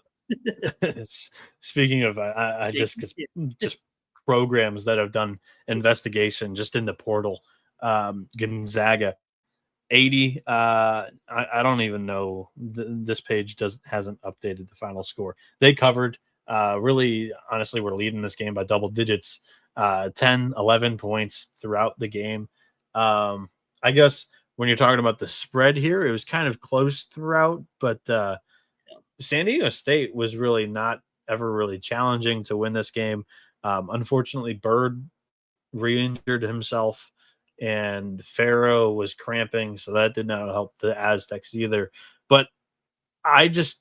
just programs that have done investigation just in the portal, Gonzaga, 80. I don't even know. This page hasn't updated the final score. They covered. Really, honestly, we're leading this game by double digits, 10, 11 points throughout the game. I guess when you're talking about the spread here, it was kind of close throughout, but San Diego State was really not ever really challenging to win this game. Unfortunately, Bird re-injured himself, and Farrow was cramping, so that did not help the Aztecs either. But I just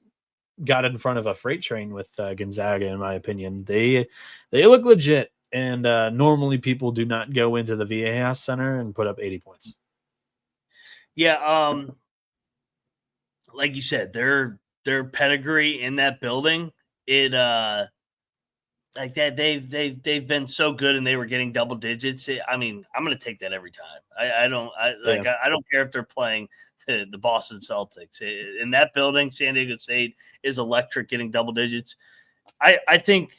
got in front of a freight train with Gonzaga, in my opinion. They look legit, and normally people do not go into the VAS Center and put up 80 points. Yeah, like you said, their pedigree in that building, like that they've been so good, and they were getting double digits. I'm going to take that every time. I don't care if they're playing the Boston Celtics in that building. San Diego State is electric, getting double digits. I think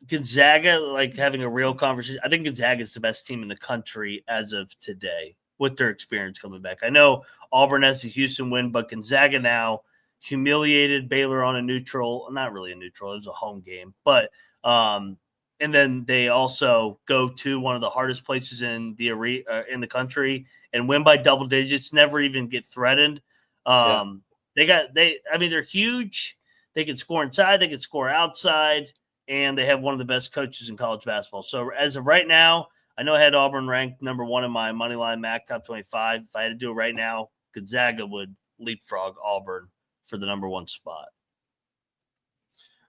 Gonzaga, like having a real conversation. I think Gonzaga is the best team in the country as of today with their experience coming back. I know Auburn has the Houston win, but Gonzaga now humiliated Baylor on a neutral, not really a neutral, it was a home game, but and then they also go to one of the hardest places in the in the country and win by double digits, never even get threatened. They're huge. They can score inside, they can score outside, and they have one of the best coaches in college basketball. So as of right now, I know I had Auburn ranked number 1 in my Moneyline Mac Top 25. If I had to do it right now, Gonzaga would leapfrog Auburn for the number 1 spot.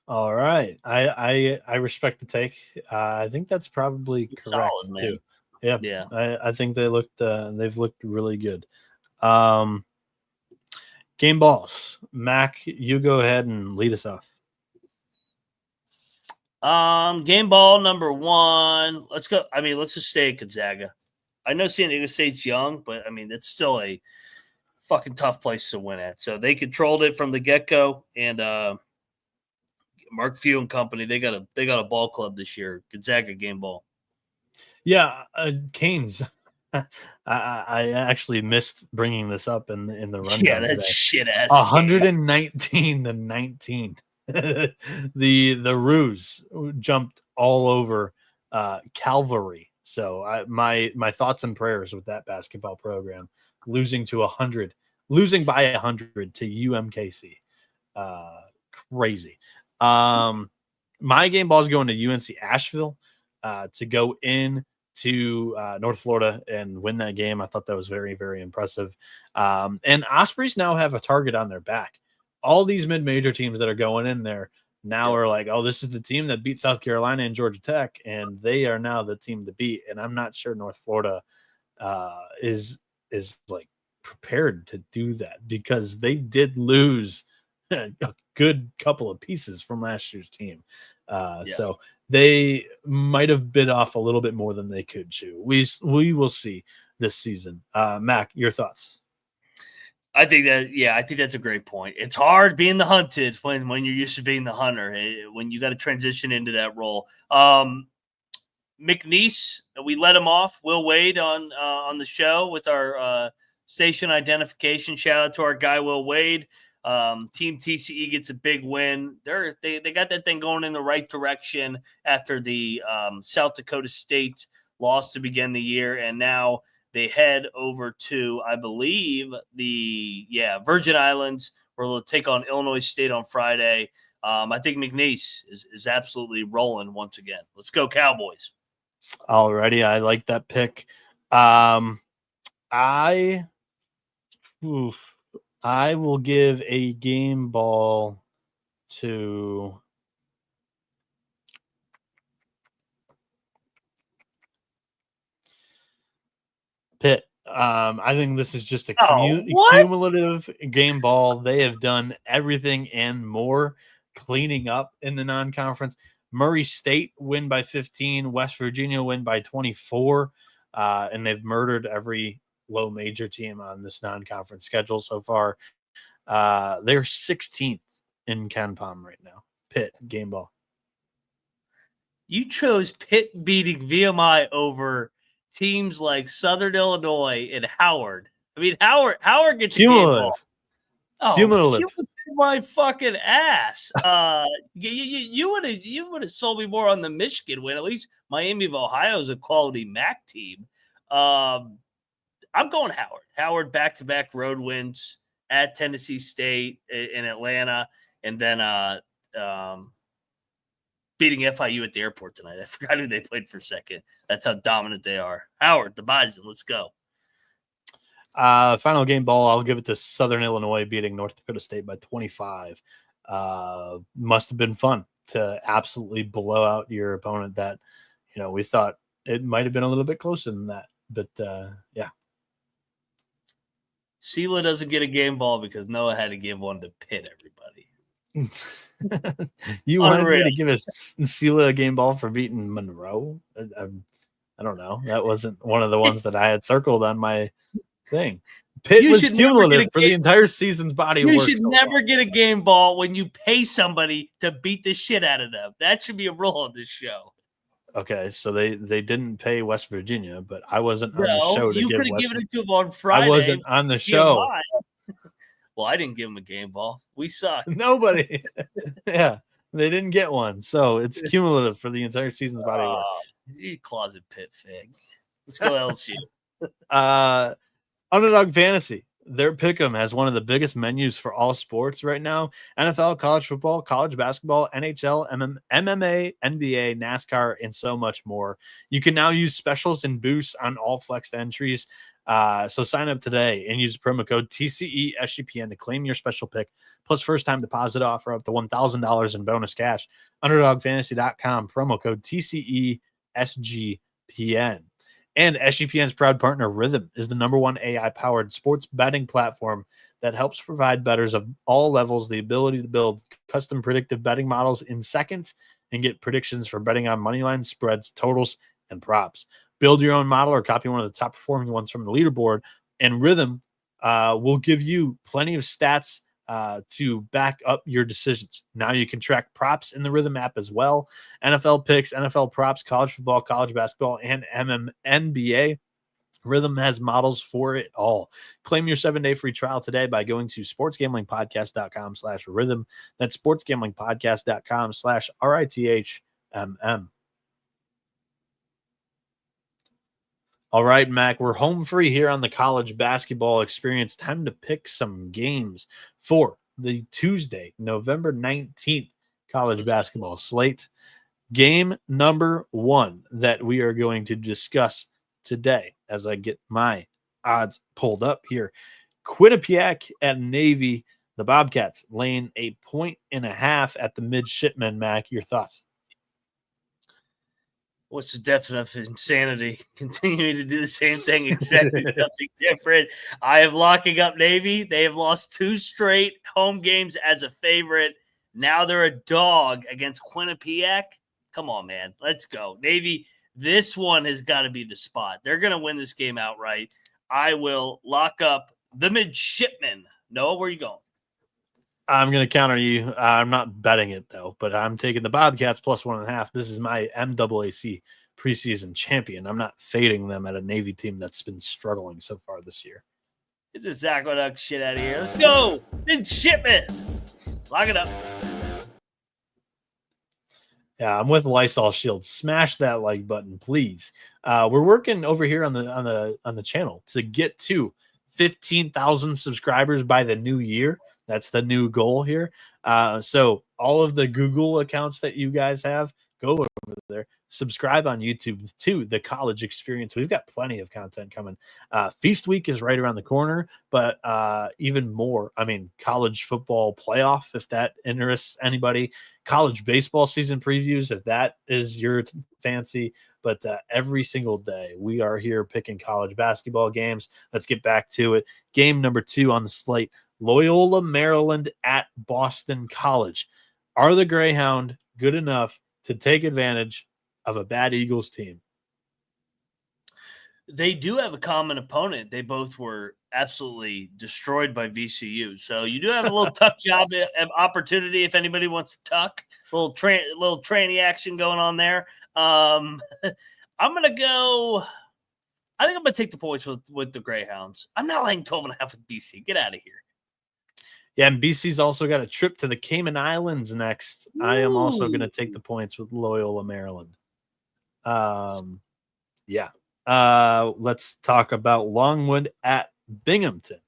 All right. I respect the take. I think that's probably correct Solid, too. Man. Yeah. I think they've looked really good. Game balls. Mac, you go ahead and lead us off. Game ball number 1. Let's go. Let's just stay at Gonzaga. I know San Diego State's young, but it's still a fucking tough place to win at. So they controlled it from the get-go, and Mark Few and company, they got a ball club this year. Gonzaga game ball. Yeah, Canes. I actually missed bringing this up in the rundown. Yeah, that's shit ass. 119 to 19. The Roos jumped all over Calvary. So my thoughts and prayers with that basketball program, losing by 100 to UMKC. Crazy. My game ball is going to UNC Asheville to go in to North Florida and win that game. I thought that was very, very impressive. And Ospreys now have a target on their back. All these mid-major teams that are going in there now are like, oh, this is the team that beat South Carolina and Georgia Tech, and they are now the team to beat. And I'm not sure North Florida is like prepared to do that, because they did lose a good couple of pieces from last year's team. So they might have bit off a little bit more than they could chew. We will see this season. Mac, your thoughts? I think that's a great point. It's hard being the hunted when you're used to being the hunter, when you got to transition into that role. McNeese, we let him off. Will Wade on the show with our station identification. Shout out to our guy Will Wade. Team TCE gets a big win. They got that thing going in the right direction after the South Dakota State loss to begin the year, and now they head over to, I believe, the Virgin Islands, where they'll take on Illinois State on Friday. I think McNeese is absolutely rolling once again. Let's go Cowboys. Alrighty, I like that pick. I will give a game ball to Pitt. I think this is just a cumulative game ball. They have done everything and more cleaning up in the non-conference. Murray State win by 15, West Virginia win by 24, and they've murdered every low major team on this non-conference schedule so far. They're 16th in KenPom right now. Pitt, game ball. You chose Pitt beating VMI over teams like Southern Illinois and Howard. I mean, Howard gets a game ball. Oh, cumulative. My fucking ass. You would have sold me more on the Michigan win. At least Miami of Ohio is a quality MAC team. I'm going Howard. Howard back-to-back road wins at Tennessee State in Atlanta, and then beating FIU at the airport tonight. I forgot who they played for a second. That's how dominant they are. Howard, the Bison, let's go. Final game ball, I'll give it to Southern Illinois beating North Dakota State by 25. Must have been fun to absolutely blow out your opponent that, we thought it might have been a little bit closer than that. But, yeah. Sela doesn't get a game ball because Noah had to give one to Pitt, everybody. You wanted me to give a Sela a game ball for beating Monroe? I don't know. That wasn't one of the ones that I had circled on my thing. Pitt was cumulative for the entire season's body of work. You should never get a game ball when you pay somebody to beat the shit out of them. That should be a rule on this show. Okay, so they didn't pay West Virginia, but I wasn't on the show. You could have given it to them on Friday. I wasn't on the show. Well, I didn't give them a game ball. We suck. Nobody. Yeah, they didn't get one. So it's cumulative for the entire season's body of work. You closet Pitt fig. Let's go LSU. Underdog Fantasy. Their pick'em has one of the biggest menus for all sports right now. NFL, college football, college basketball, NHL, MMA, NBA, NASCAR, and so much more. You can now use specials and boosts on all flexed entries. So sign up today and use promo code TCESGPN to claim your special pick, plus first-time deposit offer up to $1,000 in bonus cash. UnderdogFantasy.com, promo code TCESGPN. And SGPN's proud partner, Rhythm, is the #1 AI-powered sports betting platform that helps provide bettors of all levels the ability to build custom predictive betting models in seconds and get predictions for betting on money lines, spreads, totals, and props. Build your own model or copy one of the top-performing ones from the leaderboard, and Rhythm will give you plenty of stats to back up your decisions. Now you can track props in the Rhythm app as well. NFL picks, NFL props, college football, college basketball, and NBA. Rhythm has models for it all. Claim your 7-day free trial today by going to sportsgamblingpodcast.com/rhythm. That's sportsgamblingpodcast.com/RITHMM. All right, Mac, we're home free here on the college basketball experience. Time to pick some games for the Tuesday, November 19th college basketball slate. Game number 1 that we are going to discuss today, as I get my odds pulled up here. Quinnipiac at Navy. The Bobcats laying 1.5 points at the Midshipmen. Mac, your thoughts? What's the definition of insanity? Continuing to do the same thing, expecting something different. I am locking up Navy. They have lost 2 straight home games as a favorite. Now they're a dog against Quinnipiac. Come on, man. Let's go. Navy, this one has got to be the spot. They're going to win this game outright. I will lock up the Midshipmen. Noah, where are you going? I'm going to counter you. I'm not betting it, though, but I'm taking the Bobcats plus 1.5. This is my MAAC preseason champion. I'm not fading them at a Navy team that's been struggling so far this year. Get this aqueduct shit out of here. Let's go. Midshipmen. Lock it up. Yeah, I'm with Lysol Shield. Smash that like button, please. We're working over here on the channel to get to 15,000 subscribers by the new year. That's the new goal here. So all of the Google accounts that you guys have, go over there. Subscribe on YouTube to The College Experience. We've got plenty of content coming. Feast Week is right around the corner, but even more, college football playoff, if that interests anybody. College baseball season previews, if that is your fancy. But every single day, we are here picking college basketball games. Let's get back to it. Game number 2 on the slate. Loyola, Maryland at Boston College. Are the Greyhound good enough to take advantage of a bad Eagles team? They do have a common opponent. They both were absolutely destroyed by VCU. So you do have a little tuck job opportunity if anybody wants to tuck. Little tranny action going on there. I'm going to go – I think I'm going to take the points with the Greyhounds. I'm not laying 12.5 with BC. Get out of here. Yeah, and BC's also got a trip to the Cayman Islands next. Ooh. I am also going to take the points with Loyola, Maryland. Let's talk about Longwood at Binghamton.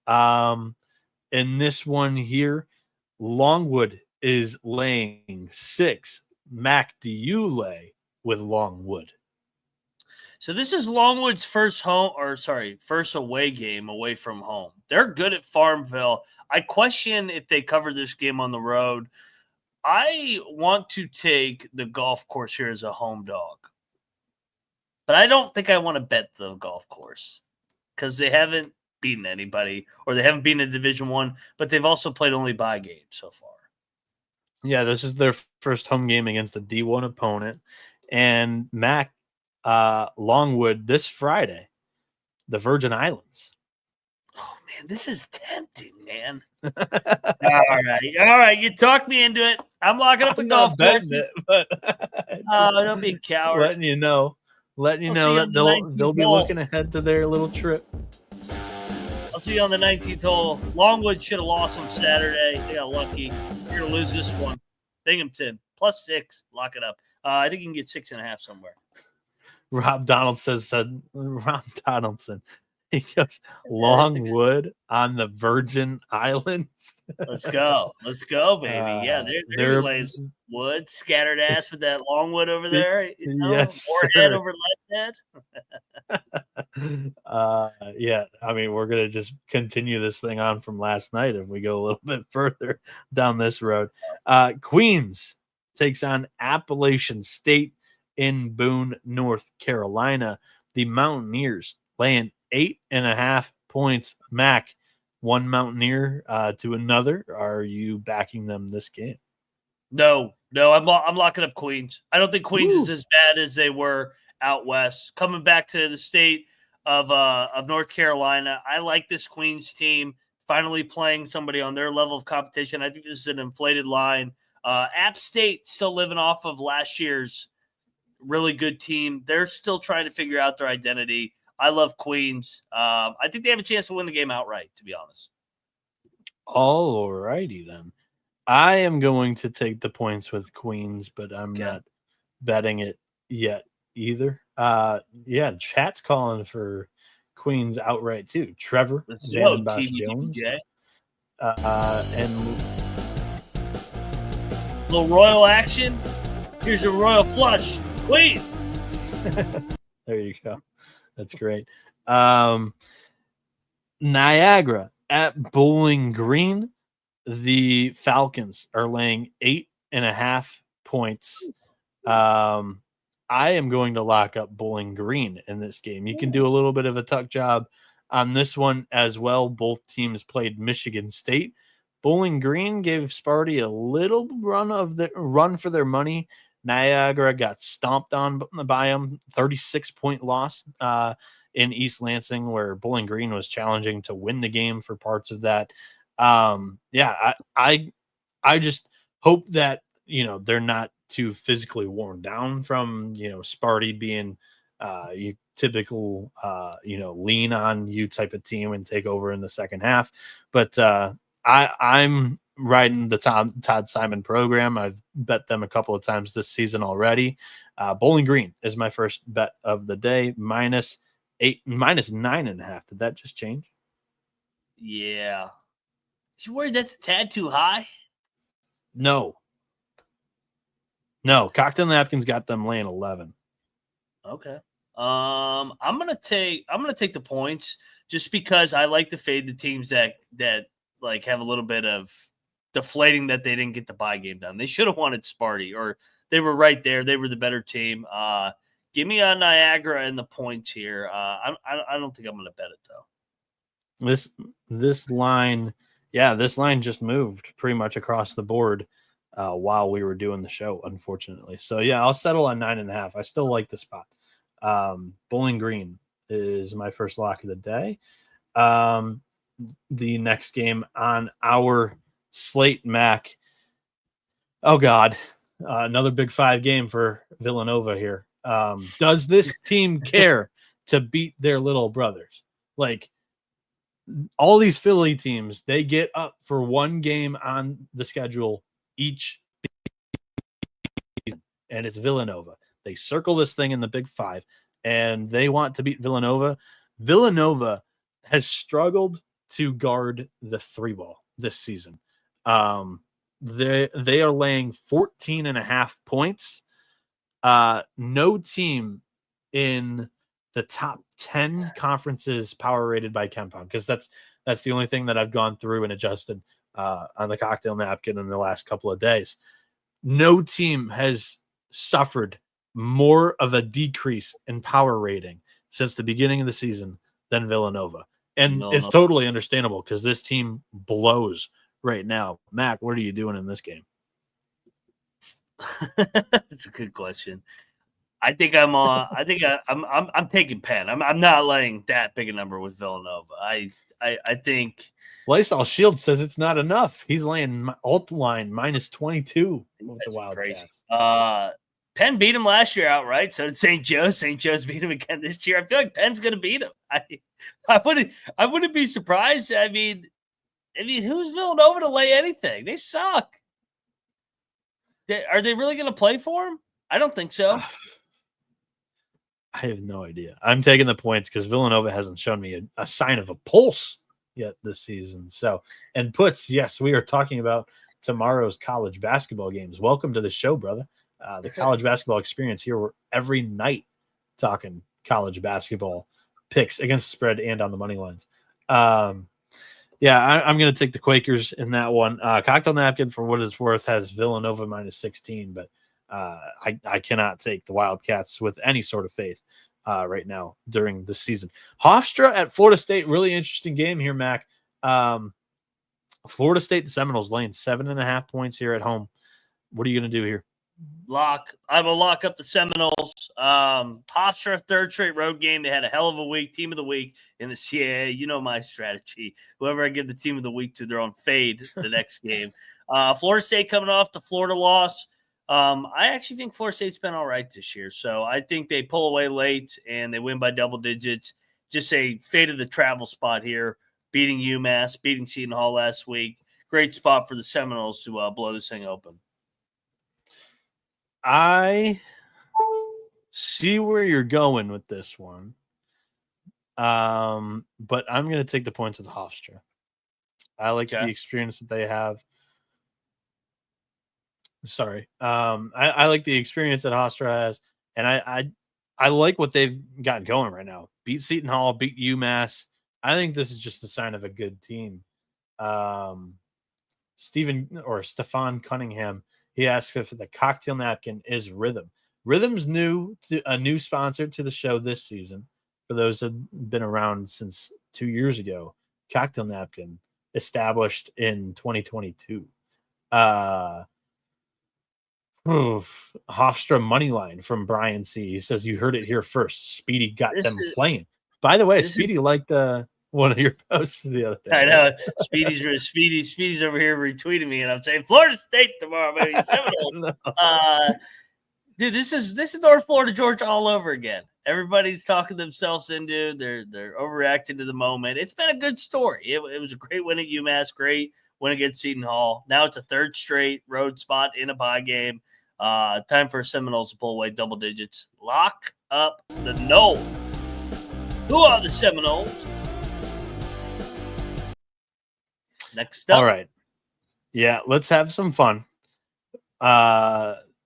In this one here, Longwood is laying 6. Mac, do you lay with Longwood? So this is Longwood's first away game away from home. They're good at Farmville. I question if they cover this game on the road. I want to take the golf course here as a home dog. But I don't think I want to bet the golf course because they haven't beaten anybody or they haven't beaten a Division I, but they've also played only bye games so far. Yeah, this is their first home game against a D1 opponent. And Mac, Longwood this Friday, the Virgin Islands. Oh, man, this is tempting, man. All right. You talked me into it. I'm locking up the golf course. Don't be a coward. Letting you know that they'll be looking ahead to their little trip. I'll see you on the 19th hole. Longwood should have lost on Saturday. They got lucky. You're going to lose this one. Binghamton, +6. Lock it up. I think you can get 6.5 somewhere. Rob Donaldson. He goes, Longwood on the Virgin Islands. Let's go, baby. Yeah, they're wood, scattered ass with that Longwood over there. Yes, forehead over left head. Yeah, we're gonna just continue this thing on from last night if we go a little bit further down this road. Queens takes on Appalachian State in Boone, North Carolina. The Mountaineers laying 8.5 points. Mac, one Mountaineer to another. Are you backing them this game? No. I'm locking up Queens. I don't think Queens is as bad as they were out west. Coming back to the state of North Carolina, I like this Queens team finally playing somebody on their level of competition. I think this is an inflated line. App State still living off of last year's really good team. They're still trying to figure out their identity. I love Queens. I think they have a chance to win the game outright, to be honest. All righty, then. I am going to take the points with Queens, but I'm not betting it yet either. Chat's calling for Queens outright, too. Trevor, Jones. And little royal action. Here's your royal flush. Wait. There you go. That's great. Niagara at Bowling Green. The Falcons are laying 8.5 points. I am going to lock up Bowling Green in this game. You can do a little bit of a tuck job on this one as well. Both teams played Michigan State. Bowling Green gave Sparty a little run for their money. Niagara got stomped on by them. 36-point loss in East Lansing, where Bowling Green was challenging to win the game for parts of that. I just hope that they're not too physically worn down from Sparty being you typical lean on you type of team and take over in the second half. But I'm riding the Todd Simon program. I've bet them a couple of times this season already. Bowling Green is my first bet of the day. -9.5. Did that just change? Yeah. You worried that's a tad too high? No. Cocktail Napkins got them laying 11. Okay. I'm gonna take the points just because I like to fade the teams that like have a little bit of deflating that they didn't get the bye game done. They should have wanted Sparty, or they were right there. They were the better team. Give me a Niagara and the points here. I don't think I'm gonna bet it though. This line, this line just moved pretty much across the board while we were doing the show, unfortunately. So I'll settle on 9.5. I still like the spot. Bowling Green is my first lock of the day. The next game on our slate, Mac. Oh God, another Big 5 game for Villanova here. Does this team care to beat their little brothers? Like, all these Philly teams, they get up for one game on the schedule each season, and it's Villanova. They circle this thing in the Big 5, and they want to beat Villanova. Villanova has struggled to guard the 3-ball this season. They are laying 14.5 points. No team in the top 10 conferences power rated by KenPom, because that's the only thing that I've gone through and adjusted on the cocktail napkin in the last couple of days. No team has suffered more of a decrease in power rating since the beginning of the season than Villanova. And it's totally understandable because this team blows right now. Mac, what are you doing in this game? That's a good question. I think I'm taking Penn. I'm not laying that big a number with Villanova. I think Lysol Shield says it's not enough. He's laying alt line -22 with the Wildcats. Penn beat him last year outright. So did St. Joe's. St. Joe's beat him again this year. I feel like Penn's going to beat him. I wouldn't be surprised. I mean, who's Villanova to lay anything? They suck. Are they really going to play for him? I don't think so. I have no idea. I'm taking the points because Villanova hasn't shown me a sign of a pulse yet this season. So, and puts, yes, we are talking about tomorrow's college basketball games. Welcome to the show, brother. The college basketball experience here. We're every night talking college basketball picks against the spread and on the money lines. I'm going to take the Quakers in that one. Cocktail Napkin, for what it's worth, has Villanova -16, but I cannot take the Wildcats with any sort of faith right now during the season. Hofstra at Florida State, really interesting game here, Mac. Florida State, the Seminoles laying 7.5 points here at home. What are you going to do here? I will lock up the Seminoles. Hofstra, third straight road game. They had a hell of a week. Team of the week in the CAA. You know my strategy. Whoever I give the team of the week to, they're on fade the next game. Florida State coming off the Florida loss. I actually think Florida State's been all right this year. So I think they pull away late and they win by double digits. Just a fade of the travel spot here, beating UMass, beating Seton Hall last week. Great spot for the Seminoles to blow this thing open. I see where you're going with this one. But I'm going to take the points with Hofstra. I like the experience that they have. Sorry. I like the experience that Hofstra has, and I like what they've got going right now. Beat Seton Hall, beat UMass. I think this is just a sign of a good team. Stefan Cunningham, he asked if the cocktail napkin is Rhythm. Rhythm's a new sponsor to the show this season. For those that have been around since 2 years ago, cocktail napkin established in 2022. Hofstra money line from Brian C. He says you heard it here first. Speedy got them playing. By the way, Speedy liked one of your posts the other day. I know Speedy's over here retweeting me, and I'm saying Florida State tomorrow, maybe Seminole. No. Dude, this is North Florida, Georgia all over again. Everybody's talking themselves into they're overreacting to the moment. It's been a good story. It was a great win at UMass, great win against Seton Hall. Now it's a third straight road spot in a bye game. Time for Seminoles to pull away double digits. Lock up the Noles. Who are the Seminoles? Next up. All right. Yeah, let's have some fun.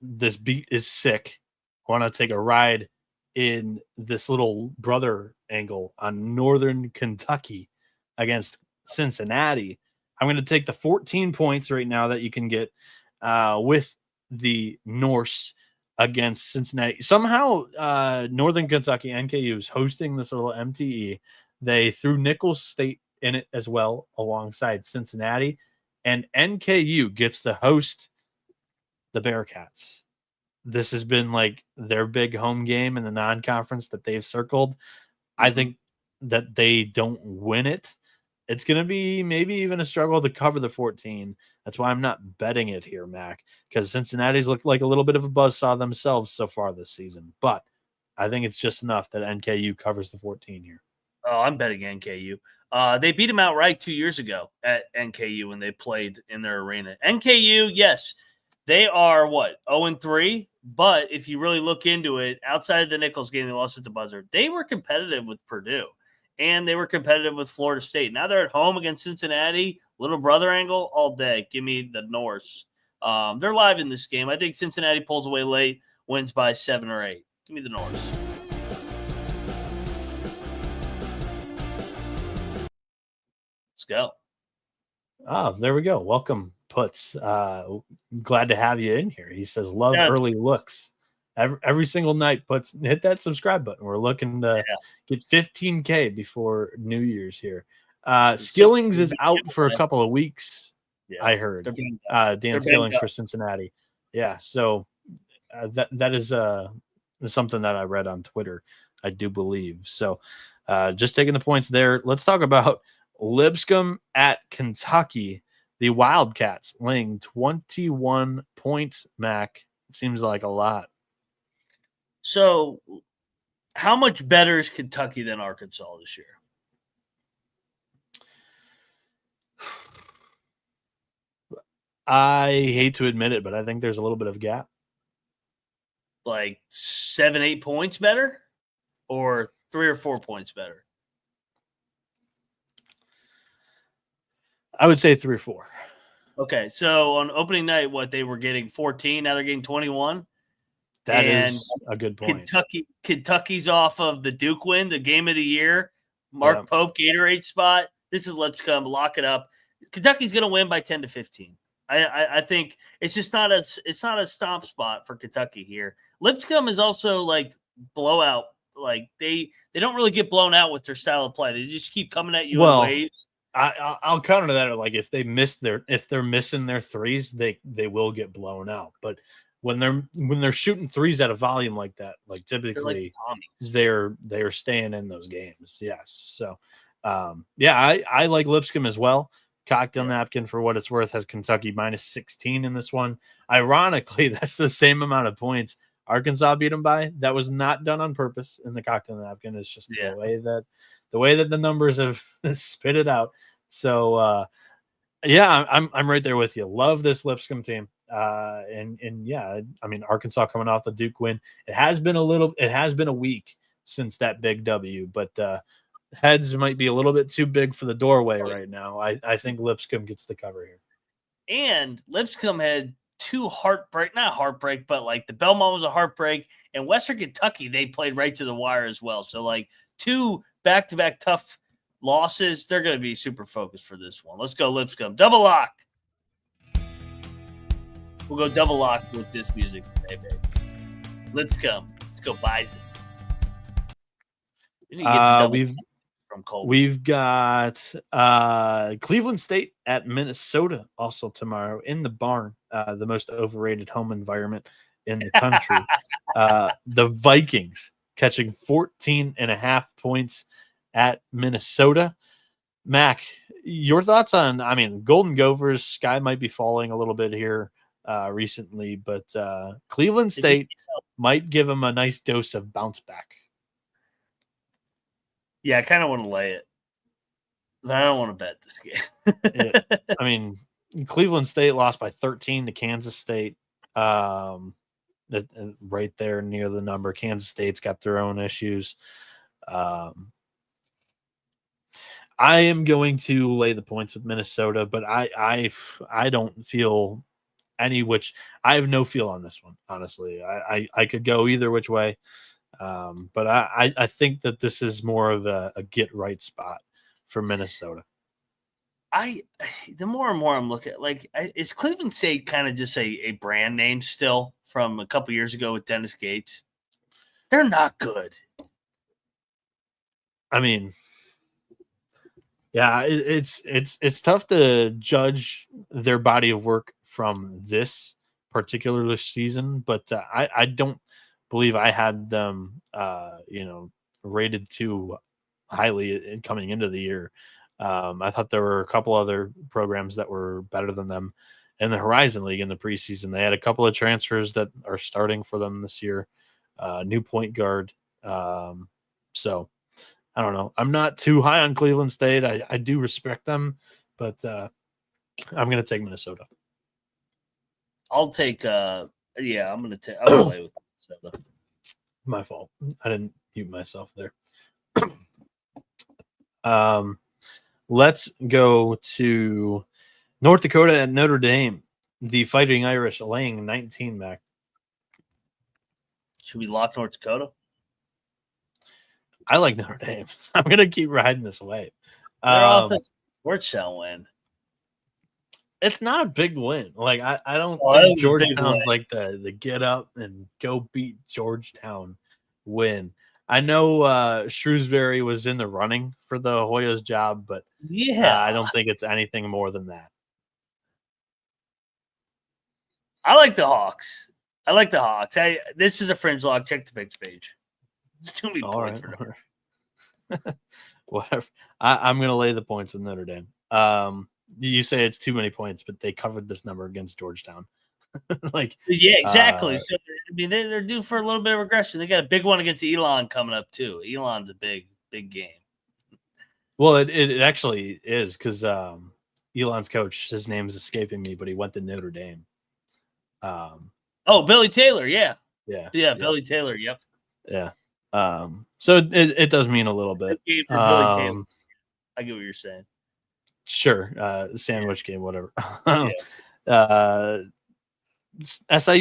This beat is sick. I want to take a ride in this little brother angle on Northern Kentucky against Cincinnati. I'm going to take the 14 points right now that you can get with the Norse against Cincinnati. Somehow, Northern Kentucky, NKU, is hosting this little MTE. They threw Nicholls State in it as well alongside Cincinnati, and NKU gets to host the Bearcats. This has been like their big home game in the non-conference that they've circled. I think that they don't win it. It's going to be maybe even a struggle to cover the 14. That's why I'm not betting it here, Mac, because Cincinnati's looked like a little bit of a buzzsaw themselves so far this season. But I think it's just enough that NKU covers the 14 here. Oh, I'm betting NKU. They beat them outright 2 years ago at NKU when they played in their arena. NKU, yes, they are 0-3. But if you really look into it, outside of the Nicholls game, they lost at the buzzer. They were competitive with Purdue, and they were competitive with Florida State. Now they're at home against Cincinnati. Little brother angle all day. Give me the Norse. They're live in this game. I think Cincinnati pulls away late, wins by 7 or 8. Give me the Norse. Let's go. Oh, there we go. Welcome, Puts. Glad to have you in here. He says, love early looks. Every single night, Puts, hit that subscribe button. We're looking to get 15K before New Year's here. Skillings is out for a couple of weeks, I heard. Dan Skillings for Cincinnati. Yeah, so that is something that I read on Twitter, I do believe. So just taking the points there. Let's talk about Lipscomb at Kentucky. The Wildcats laying 21 points, Mac. It seems like a lot. So how much better is Kentucky than Arkansas this year? I hate to admit it, but I think there's a little bit of gap. Like 7-8 points better, or 3 or 4 points better? I would say 3 or 4. Okay, so on opening night, they were getting 14, now they're getting 21. That is a good point. Kentucky's off of the Duke win, the game of the year. Mark Pope, Gatorade spot. This is Lipscomb. Lock it up. Kentucky's going to win by 10 to 15. I think it's just not a stomp spot for Kentucky here. Lipscomb is also like blowout. Like they don't really get blown out with their style of play. They just keep coming at you in waves. I'll counter that. Like if they're missing their threes, they will get blown out. But when they're shooting threes at a volume like that, like typically they're staying in those games. Yes. So I like Lipscomb as well. Cocktail napkin, for what it's worth, has Kentucky minus 16 in this one. Ironically, that's the same amount of points Arkansas beat them by. That was not done on purpose in the cocktail napkin. It's just the way that the numbers have spit it out. So I'm right there with you. Love this Lipscomb team. Arkansas coming off the Duke win. It has been a week since that big W, but heads might be a little bit too big for the doorway right now. I think Lipscomb gets the cover here. And Lipscomb had two not heartbreak, but like the Belmont was a heartbreak, and Western Kentucky, they played right to the wire as well. So like two back-to-back tough losses, they're going to be super focused for this one. Let's go Lipscomb. Double lock. We'll go double lock with this music today, baby. Lipscomb. Let's go Bison. We need to get to double from Colby. We've got Cleveland State at Minnesota also tomorrow in the barn, the most overrated home environment in the country. The Vikings catching 14.5 points at Minnesota. Mac, your thoughts on, Golden Gophers, sky might be falling a little bit here recently, but Cleveland State might give them a nice dose of bounce back. Yeah, I kind of want to lay it. But I don't want to bet this game. Cleveland State lost by 13 to Kansas State. Right there near the number. Kansas State's got their own issues. I am going to lay the points with Minnesota, but I don't feel I have no feel on this one, honestly. I could go either which way. But I think that this is more of a get right spot for Minnesota. The more and more I'm looking at, is Cleveland State kind of just a brand name still from a couple years ago with Dennis Gates? They're not good. It's tough to judge their body of work from this particular season, but I don't believe I had them, rated too highly coming into the year. I thought there were a couple other programs that were better than them in the Horizon League in the preseason. They had a couple of transfers that are starting for them this year, new point guard. So I don't know. I'm not too high on Cleveland State. I do respect them, but I'm going to take Minnesota. I'll take. I'm going to take. I'll play with Minnesota. My fault. I didn't mute myself there. Let's go to North Dakota at Notre Dame. The Fighting Irish laying 19, Mac. Should we lock North Dakota? I like Notre Dame. I'm going to keep riding this wave. They're off the sports show win. It's not a big win. I don't think Georgetown's like the get up and go beat Georgetown win. I know Shrewsbury was in the running for the Hoyas job, but I don't think it's anything more than that. I like the Hawks. This is a fringe lock. Check the picks page. It's too many points for Notre. Whatever. I'm going to lay the points with Notre Dame. You say it's too many points, but they covered this number against Georgetown. Yeah, exactly. So they're due for a little bit of regression. They got a big one against Elon coming up too. Elon's a big game. Well, it actually is because Elon's coach, his name is escaping me, but he went to Notre Dame. Billy Taylor, yeah. Billy Taylor, yep. Yeah. So it does mean a little bit. Game for Billy Taylor. I get what you're saying. Sure. Sandwich game, whatever. SIU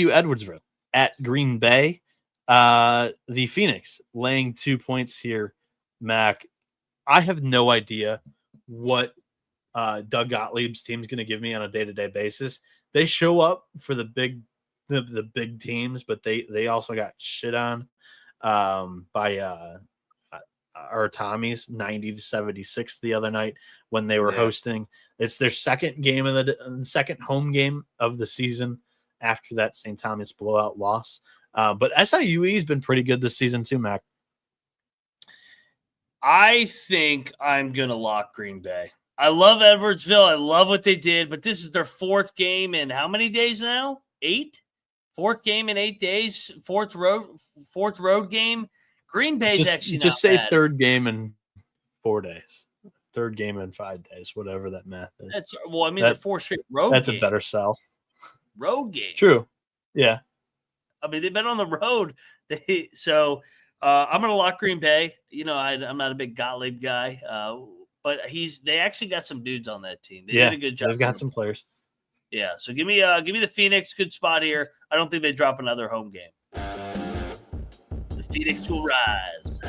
Edwardsville at Green Bay. The Phoenix laying 2 points here, Mac. I have no idea what Doug Gottlieb's team is going to give me on a day-to-day basis. They show up for the big teams, but they also got shit on by our Tommies 90-76 the other night when they were hosting. It's their second home game of the season after that St. Thomas blowout loss. But SIUE has been pretty good this season too, Mac. I think I'm going to lock Green Bay. I love Edwardsville. I love what they did, but this is their fourth game in how many days now? 8? Fourth game in 8 days. Fourth road game. Green Bay's actually not say bad. Third game in 4 days. Third game in 5 days, whatever that math is. They're 4 straight road games. That's a better sell. Road game. True. Yeah. They've been on the road. I'm going to lock Green Bay. I'm not a big Gottlieb guy, but they actually got some dudes on that team. They did a good job. They've got some players. Yeah, so give me the Phoenix. Good spot here. I don't think they drop another home game. The Phoenix will rise.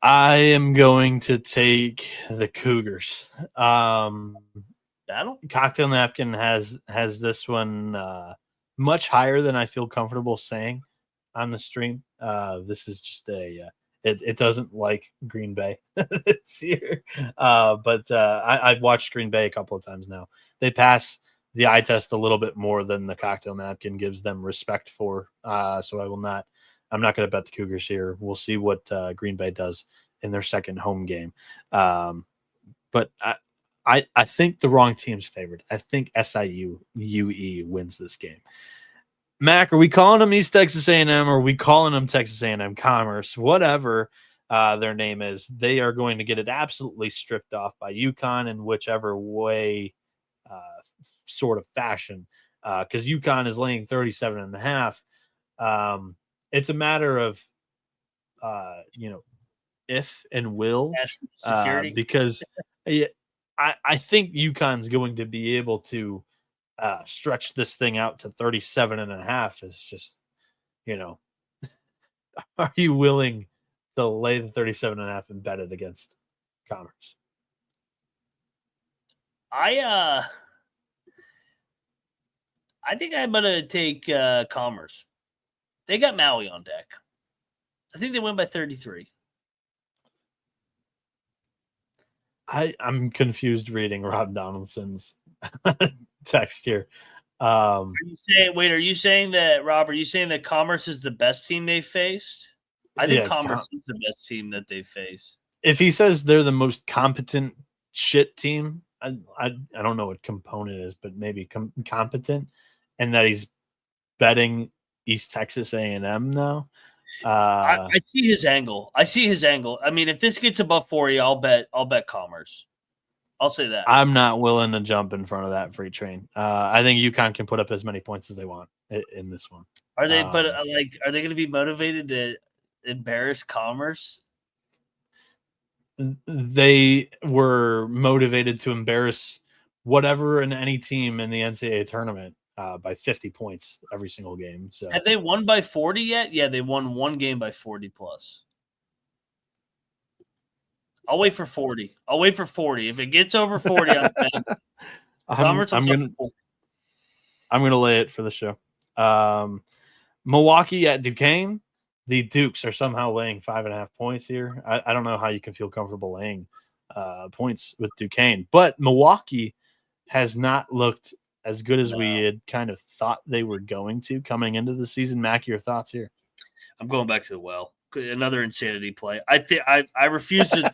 I am going to take the Cougars. Battle? Cocktail Napkin has this one much higher than I feel comfortable saying on the stream. This is just it doesn't like Green Bay this year. But I've watched Green Bay a couple of times now. They pass the eye test a little bit more than the Cocktail Napkin gives them respect for. So I'm not going to bet the Cougars here. We'll see what Green Bay does in their second home game. But I think the wrong team's favored. I think SIU UE wins this game. Mac, are we calling them East Texas A&M or are we calling them Texas A&M Commerce? Whatever their name is, they are going to get it absolutely stripped off by UConn in whichever way sort of fashion, because UConn is laying 37.5. It's a matter of, if and will, because I think UConn's going to be able to stretch this thing out to 37.5. Is just, are you willing to lay the 37.5 and bet it against Commerce? I think I'm going to take Commerce. They got Maui on deck. I think they win by 33. I'm confused reading Rob Donaldson's text here. Are you saying that, Rob, Commerce is the best team they faced? I think Commerce is the best team that they face. If he says they're the most competent shit team, I don't know what component is, but maybe competent, and that he's betting East Texas A&M now. I see his angle. I mean, if this gets above 40, I'll bet Commerce. I'll say that. I'm not willing to jump in front of that freight train. I think UConn can put up as many points as they want in this one. Are they? Are they going to be motivated to embarrass Commerce? They were motivated to embarrass whatever and any team in the NCAA tournament by 50 points every single game. So have they won by 40 yet? Yeah, they won one game by 40 plus. I'll wait for 40. If it gets over 40, I'm gonna lay it for the show. Milwaukee at Duquesne. The Dukes are somehow laying 5.5 points here. I don't know how you can feel comfortable laying points with Duquesne, but Milwaukee has not looked as good as we had kind of thought they were going to coming into the season. Mac, your thoughts here? I'm going back to the well. Another insanity play. I refuse to.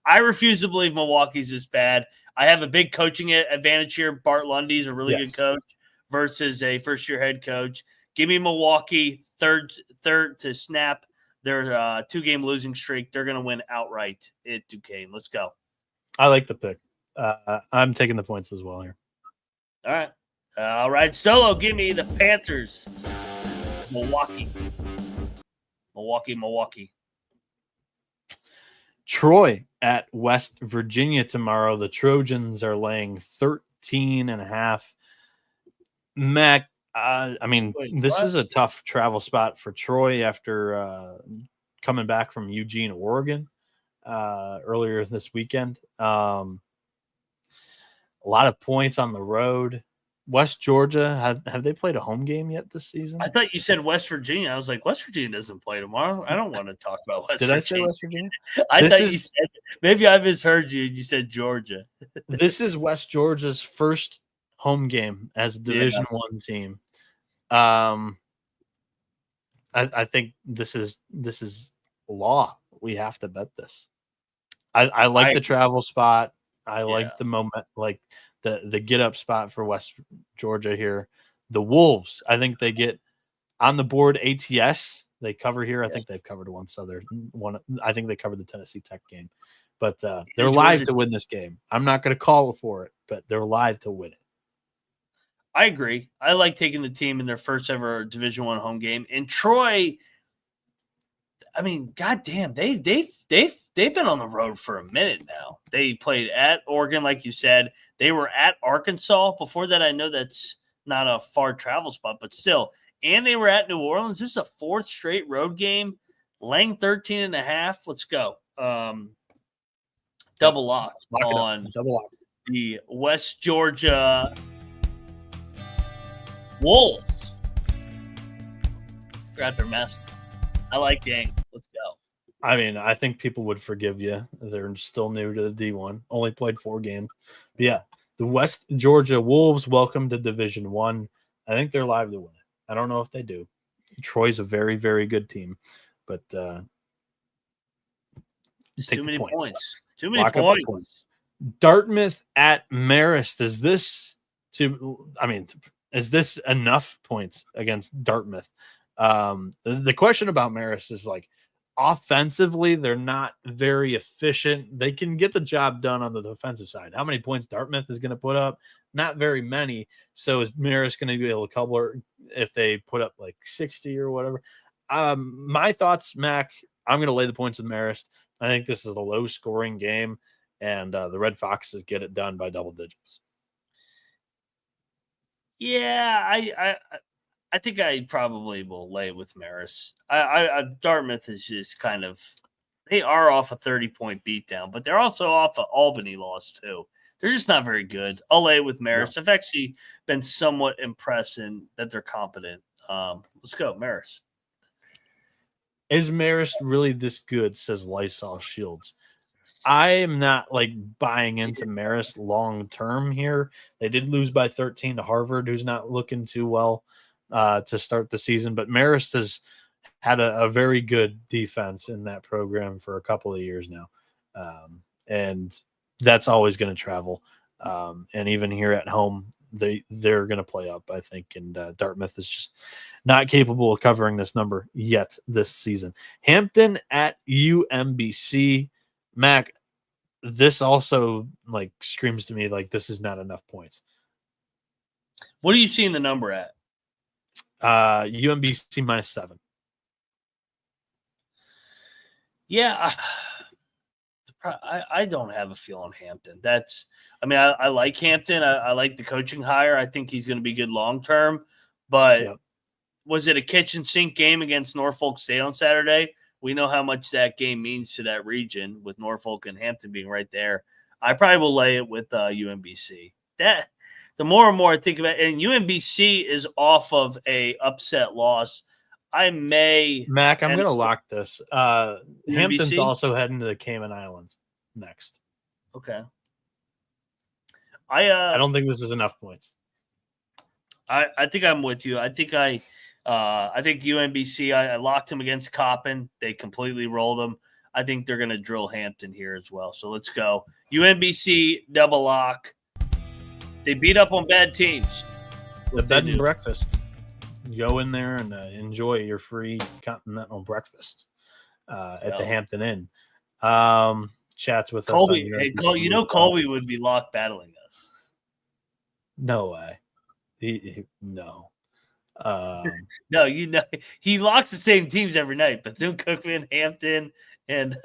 I refuse to believe Milwaukee's this bad. I have a big coaching advantage here. Bart Lundy's a really good coach versus a first-year head coach. Give me Milwaukee third to snap their 2-game losing streak. They're going to win outright at Duquesne. Let's go. I like the pick. I'm taking the points as well here. All right. Solo, give me the Panthers. Milwaukee. Troy at West Virginia tomorrow. The Trojans are laying 13.5. Mac, this is a tough travel spot for Troy after coming back from Eugene, Oregon earlier this weekend. A lot of points on the road. West Georgia, have they played a home game yet this season? I thought you said West Virginia. I was like, West Virginia doesn't play tomorrow. I don't want to talk about West Virginia. Did I say West Virginia? I thought you said – maybe I misheard you and you said Georgia. This is West Georgia's first home game as a Division I team. I think this is law. We have to bet this. I like the travel spot. I like the moment, like the get up spot for West Georgia here. The Wolves, I think they get on the board. ATS, they cover here. I think they've covered once. I think they covered the Tennessee Tech game, but they're live to win this game. I'm not going to call for it, but they're live to win it. I agree. I like taking the team in their first ever Division I home game. And Troy, I mean, goddamn, they've been on the road for a minute now. They played at Oregon, like you said. They were at Arkansas. Before that, I know that's not a far travel spot, but still. And they were at New Orleans. This is a fourth straight road game. Lang 13.5. Let's go. Double lock on double lock. The West Georgia Wolves. Forgot their mascot. I like Yang. Let's go. I mean, I think people would forgive you. They're still new to the D1. Only played 4 games. But yeah, the West Georgia Wolves, welcome to Division I. I think they're live to win it. I don't know if they do. Troy's a very, very good team. But too many points. Too many Lock points. Dartmouth at Marist. Is this enough points against Dartmouth? The question about Marist is like, offensively, they're not very efficient. They can get the job done on the defensive side. How many points Dartmouth is going to put up? Not very many. So is Marist going to be able to cover if they put up like 60 or whatever? My thoughts, Mac, I'm going to lay the points with Marist. I think this is a low-scoring game, and the Red Foxes get it done by double digits. Yeah, I think I probably will lay with Marist. Dartmouth is just kind of – they are off a 30-point beatdown, but they're also off an Albany loss too. They're just not very good. I'll lay with Marist. No. I've actually been somewhat impressed in that they're competent. Let's go, Marist. Is Marist really this good, says Lysol Shields. I am not like buying into Marist long term here. They did lose by 13 to Harvard, who's not looking too well to start the season. But Marist has had a very good defense in that program for a couple of years now. And that's always going to travel. And even here at home, they're going to play up, I think. And Dartmouth is just not capable of covering this number yet this season. Hampton at UMBC. Mac, this also like screams to me like this is not enough points. What are you seeing the number at? UMBC -7. Yeah, I don't have a feel on Hampton. I like Hampton. I like the coaching hire. I think he's going to be good long term. But was it a kitchen sink game against Norfolk State on Saturday? We know how much that game means to that region with Norfolk and Hampton being right there. I probably will lay it with UMBC. The more and more I think about it, and UMBC is off of a upset loss. Mac, I'm going to lock this. Hampton's also heading to the Cayman Islands next. Okay. I don't think this is enough points. I think I'm with you. I think UMBC, I locked them against Coppin. They completely rolled them. I think they're going to drill Hampton here as well. So let's go. UMBC double lock. They beat up on bad teams. The bed and breakfast. Go in there and enjoy your free continental breakfast at the Hampton Inn. Chats with Colby. us. Colby would be locked battling us. No way. No. No, he locks the same teams every night. Bethune Cookman, Hampton, and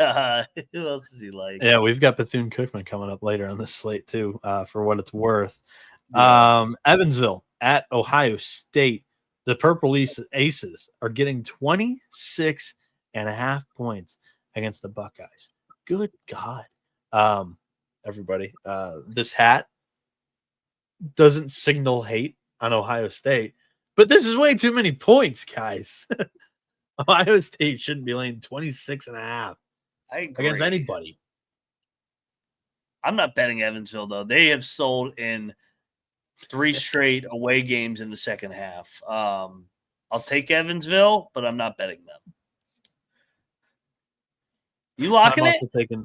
who else does he like? Yeah, we've got Bethune Cookman coming up later on this slate too, for what it's worth. Yeah. Evansville at Ohio State. The Purple Aces are getting 26.5 points against the Buckeyes. Good God. Everybody, this hat doesn't signal hate on Ohio State, but this is way too many points, guys. Ohio State shouldn't be laying 26.5 against anybody. I'm not betting Evansville, though. They have sold in 3 straight away games in the second half. I'll take Evansville, but I'm not betting them. You locking it?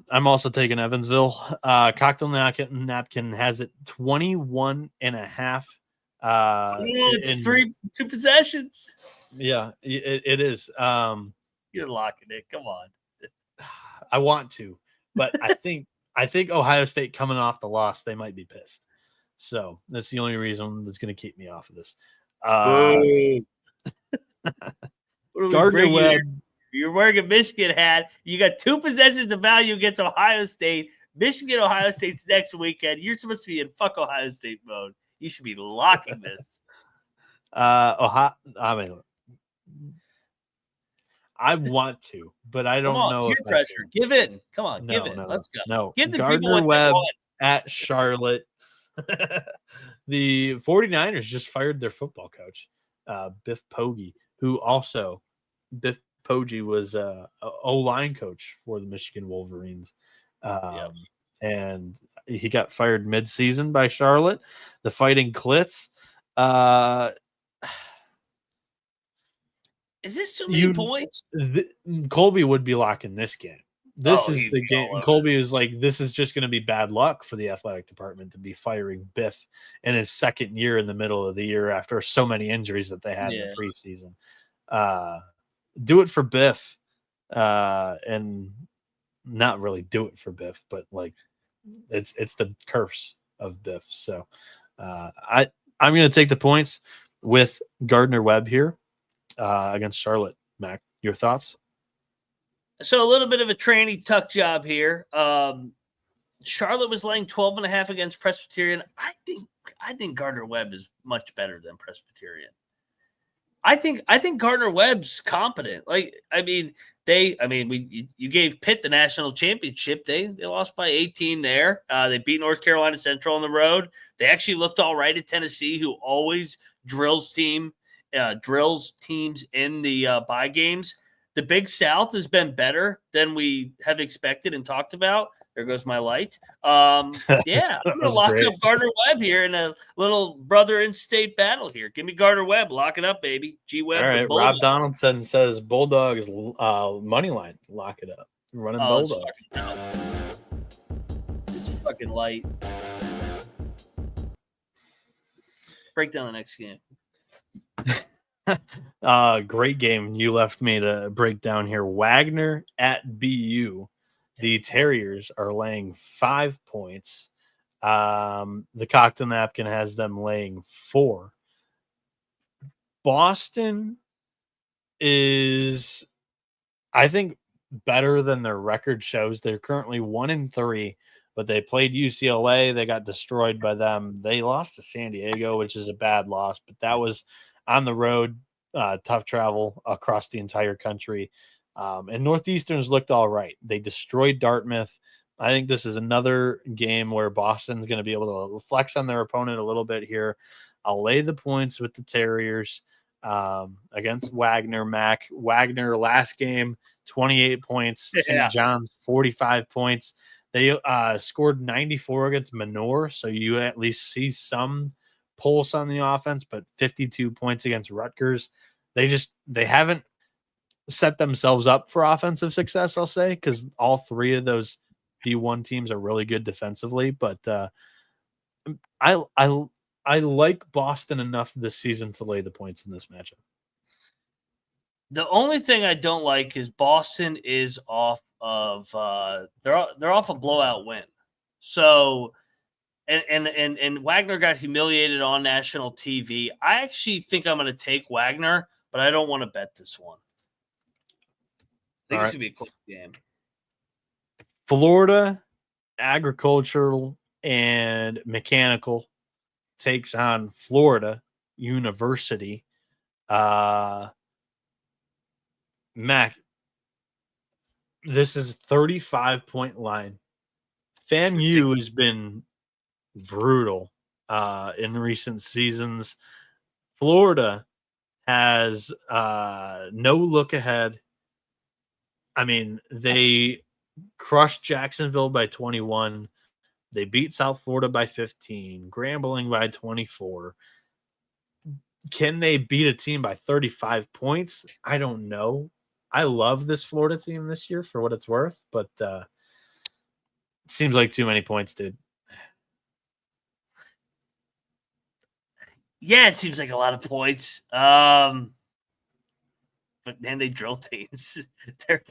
I'm also taking Evansville. Cocktail Napkin has it 21.5. It's 2 possessions. Yeah, it is. You're locking it. Come on. I want to, but I think Ohio State coming off the loss, they might be pissed. So that's the only reason that's going to keep me Gardner Webb You're wearing a Michigan hat. You got 2 possessions of value against Ohio State. Michigan, Ohio State's next weekend. You're supposed to be in fuck Ohio State mode. You should be locking this. I want to, but I don't know peer if pressure. Give in. Come on, give in. Let's go. No, Give the Gardner people what Webb they want. at Charlotte. The 49ers just fired their football coach, Biff Poggi, who also Biff Poggi was a O-line coach for the Michigan Wolverines. And he got fired mid-season by Charlotte. The Fighting Clits. Is this too many points? Colby would be locking this game. This is the game. Colby this. is like, this is just going to be bad luck for the athletic department to be firing Biff in his second year in the middle of the year after so many injuries that they had in the preseason. Do it for Biff, and not really do it for Biff, but like it's the curse of Biff. So I'm going to take the points with Gardner Webb here against Charlotte. Mac, your thoughts? So a little bit of a tranny tuck job here. Charlotte was laying 12.5 against Presbyterian. I think Gardner Webb is much better than Presbyterian. I think Gardner Webb's competent. You gave Pitt the national championship. They lost by 18 there. They beat North Carolina Central on the road. They actually looked all right at Tennessee, who always drills teams in the bye games. The Big South has been better than we have expected and talked about. There goes my light. I'm going to lock up Gardner Webb here in a little brother in-state battle here. Give me Gardner Webb. Lock it up, baby. G-Webb. All right. Rob Donaldson says Bulldogs money line. Lock it up. Running Bulldogs. It's fucking light. Break down the next game. Great game you left me to break down here. Wagner at BU. The Terriers are laying 5 points. The cocktail napkin has them laying 4. Boston is, I think, better than their record shows. They're currently 1-3, but they played UCLA. They got destroyed by them. They lost to San Diego, which is a bad loss, but that was on the road, tough travel across the entire country. And Northeastern's looked all right. They destroyed Dartmouth. I think this is another game where Boston's going to be able to flex on their opponent a little bit here. I'll lay the points with the Terriers against Wagner. Mac Wagner last game, 28 points. St. John's, 45 points. They scored 94 against Menor, so you at least see some pulse on the offense, but 52 points against Rutgers. They haven't set themselves up for offensive success, I'll say, because all 3 of those D1 teams are really good defensively. But I like Boston enough this season to lay the points in this matchup. The only thing I don't like is Boston is off of they're off a blowout win. So and Wagner got humiliated on national TV. I actually think I'm going to take Wagner, but I don't want to bet this one. I think it should be a close game. Florida Agricultural and Mechanical takes on Florida University. Mac, this is 35-point line. FAMU has been brutal in recent seasons. Florida has no look ahead. I mean, they crushed Jacksonville by 21. They beat South Florida by 15, Grambling by 24. Can they beat a team by 35 points? I don't know. I love this Florida team this year for what it's worth, but it seems like too many points, dude. Yeah, it seems like a lot of points. But then they drill teams. They're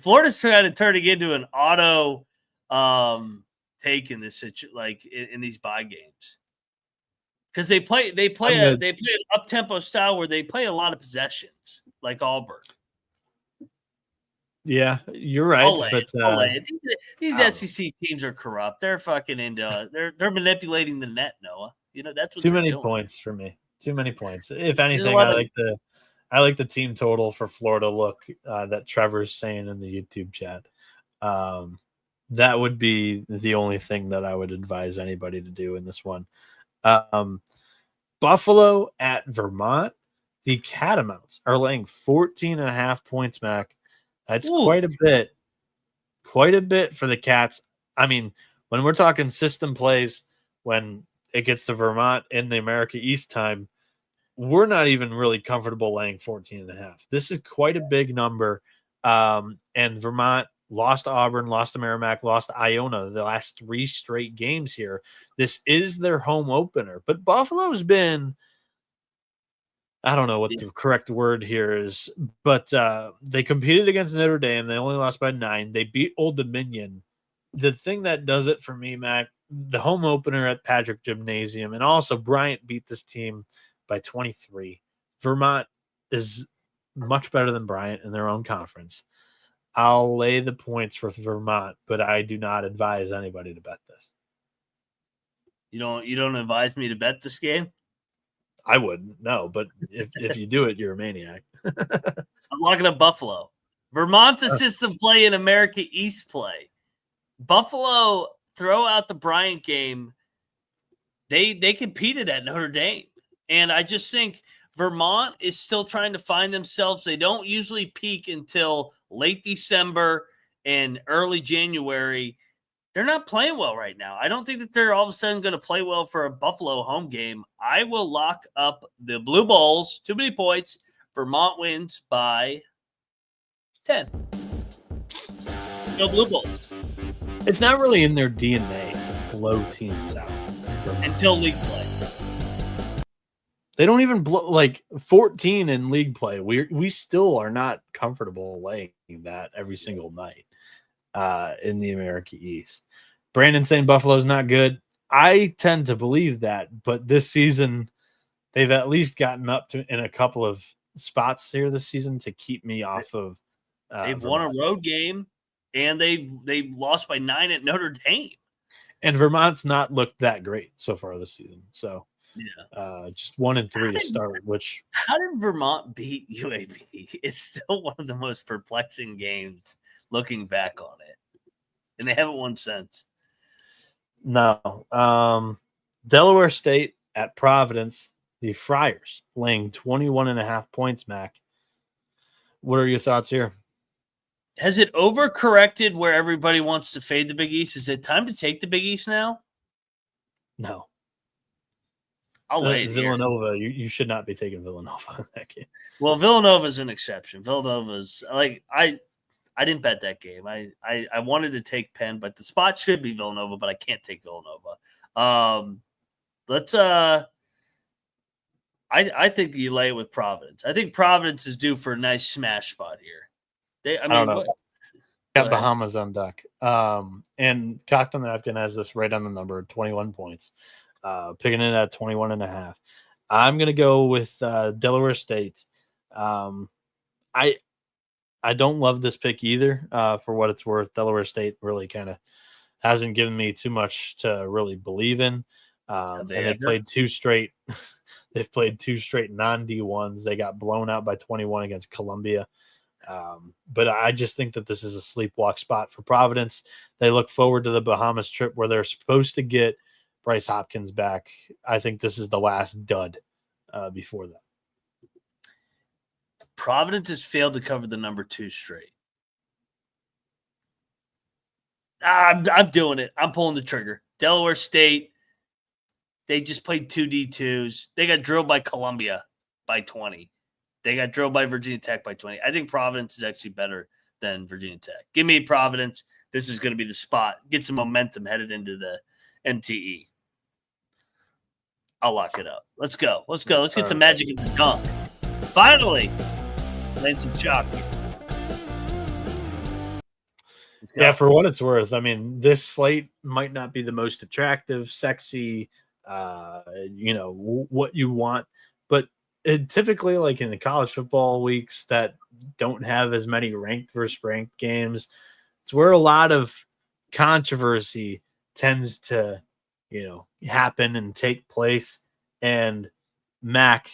Florida's kind of turning into an auto take in this situation, like in these bye games. Because they play an up-tempo style where they play a lot of possessions, like Auburn. Yeah, you're right. I'll lay but it. I'll lay it. These I don't SEC teams are corrupt. They're fucking into. They're manipulating the net, Noah. That's what too they're many doing. points for me. Too many points. If anything, 11. I like the team total for Florida look that Trevor's saying in the YouTube chat. That would be the only thing that I would advise anybody to do in this one. Buffalo at Vermont. The Catamounts are laying 14.5 points, Mac. That's quite a bit. Quite a bit for the Cats. I mean, when we're talking system plays, when it gets to Vermont in the America East time, we're not even really comfortable laying 14.5. This is quite a big number. And Vermont lost to Auburn, lost to Merrimack, lost to Iona the last 3 straight games here. This is their home opener. But Buffalo's been, I don't know what the correct word here is, but they competed against Notre Dame. They only lost by 9. They beat Old Dominion. The thing that does it for me, Mac, the home opener at Patrick Gymnasium, and also Bryant beat this team by 23. Vermont is much better than Bryant in their own conference. I'll lay the points for Vermont, but I do not advise anybody to bet this. You don't advise me to bet this game? I wouldn't, no, but if you do it, you're a maniac. I'm locking up Buffalo. Vermont's a system play in America East play. Buffalo, throw out the Bryant game. They competed at Notre Dame. And I just think Vermont is still trying to find themselves. They don't usually peak until late December and early January. They're not playing well right now. I don't think that they're all of a sudden going to play well for a Buffalo home game. I will lock up the Blue Bulls. Too many points. Vermont wins by 10. No Blue Bulls. It's not really in their DNA to blow teams out. Until league play. They don't even blow, like 14 in league play. We still are not comfortable laying that every single night in the America East. Brandon saying Buffalo's not good. I tend to believe that, but this season they've at least gotten up to in a couple of spots here this season to keep me off of. They've won a road game, and they lost by 9 at Notre Dame. And Vermont's not looked that great so far this season. So just 1-3 to start. How did Vermont beat UAB? It's still one of the most perplexing games looking back on it, and they haven't won since. No. Delaware State at Providence, the Friars laying 21.5 points, Mac. What are your thoughts here? Has it overcorrected where everybody wants to fade the Big East? Is it time to take the Big East now? No. I'll lay it Villanova, you should not be taking Villanova in that game. Well, Villanova's an exception. Villanova's like I didn't bet that game. I wanted to take Penn, but the spot should be Villanova, but I can't take Villanova. I think you lay it with Providence. I think Providence is due for a nice smash spot here. I don't know. Got Bahamas on deck. And Cocked on the Napkin has this right on the number, 21 points. Picking it at 21.5. I'm going to go with Delaware State. I don't love this pick either, for what it's worth. Delaware State really kind of hasn't given me too much to really believe in. And they've played 2 straight. They've played 2 straight non-D1s. They got blown out by 21 against Columbia. But I just think that this is a sleepwalk spot for Providence. They look forward to the Bahamas trip where they're supposed to get Bryce Hopkins back. I think this is the last dud before that. Providence has failed to cover the number 2 straight. I'm doing it. I'm pulling the trigger. Delaware State, they just played 2 D2s. They got drilled by Columbia by 20. They got drilled by Virginia Tech by 20. I think Providence is actually better than Virginia Tech. Give me Providence. This is going to be the spot. Get some momentum headed into the MTE. I'll lock it up. Let's go. Let's get some magic in the dunk. Finally, laying some chalk. Yeah, for what it's worth. I mean, this slate might not be the most attractive, sexy, what you want, but typically, like in the college football weeks that don't have as many ranked versus ranked games, it's where a lot of controversy tends to, happen and take place. And Mac,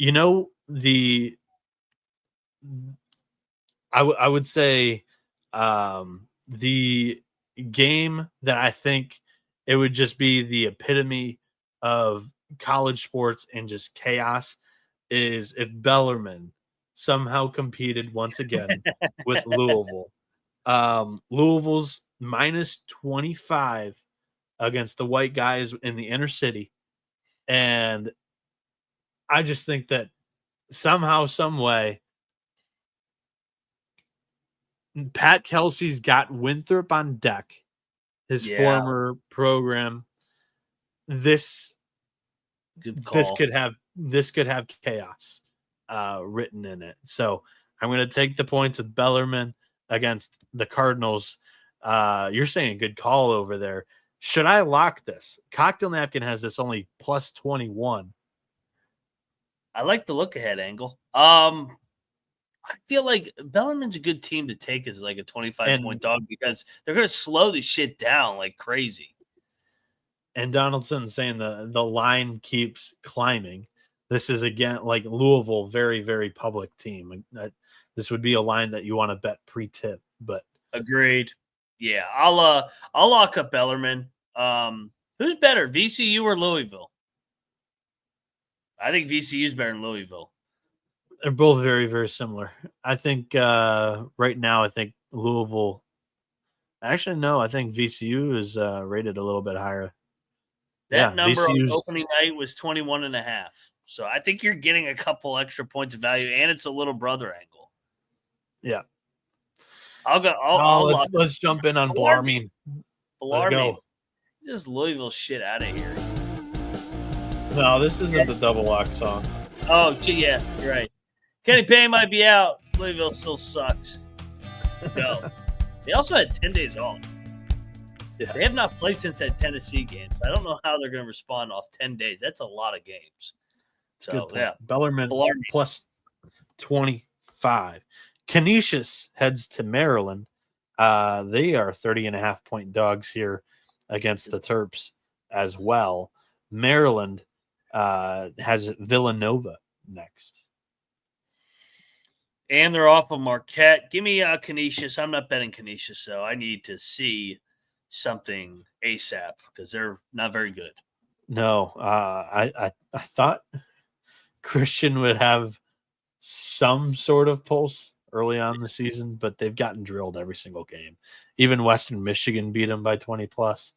I would say the game that I think it would just be the epitome of college sports and just chaos is if Bellarmine somehow competed once again with Louisville. Louisville's minus 25 against the white guys in the inner city. And I just think that somehow, some way, Pat Kelsey's got Winthrop on deck, his former program. This could have chaos written in it. So I'm going to take the points with Bellarmine against the Cardinals. You're saying good call over there. Should I lock this? Cocktail Napkin has this only plus 21. I like the look ahead angle. I feel like Bellarmine's a good team to take as like a 25-point dog because they're going to slow the shit down like crazy. And Donaldson's saying the line keeps climbing. This is, again, like Louisville, very, very public team. This would be a line that you want to bet pre-tip. But agreed. Yeah, I'll lock up Bellarmine. Who's better, VCU or Louisville? I think VCU is better than Louisville. They're both very, very similar. I think right now, I think Louisville. Actually, no, I think VCU is rated a little bit higher. That number on opening night was 21.5. So I think you're getting a couple extra points of value, and it's a little brother angle. Yeah. I'll go. Let's jump in on Bellarmine. Let's go. This Louisville shit out of here. No, this isn't the double lock song. Oh, yeah, you're right. Kenny Payne might be out. Louisville still sucks. No. They also had 10 days off. Yeah. They have not played since that Tennessee game. I don't know how they're going to respond off 10 days. That's a lot of games. So, yeah. Bellarmine plus 25. Canisius heads to Maryland. They are 30.5-point dogs here against the Terps as well. Maryland has Villanova next. And they're off of Marquette. Give me Canisius. I'm not betting Canisius, so I need to see something ASAP because they're not very good. No, I thought Christian would have some sort of pulse early on in the season, but they've gotten drilled every single game. Even Western Michigan beat them by 20 plus.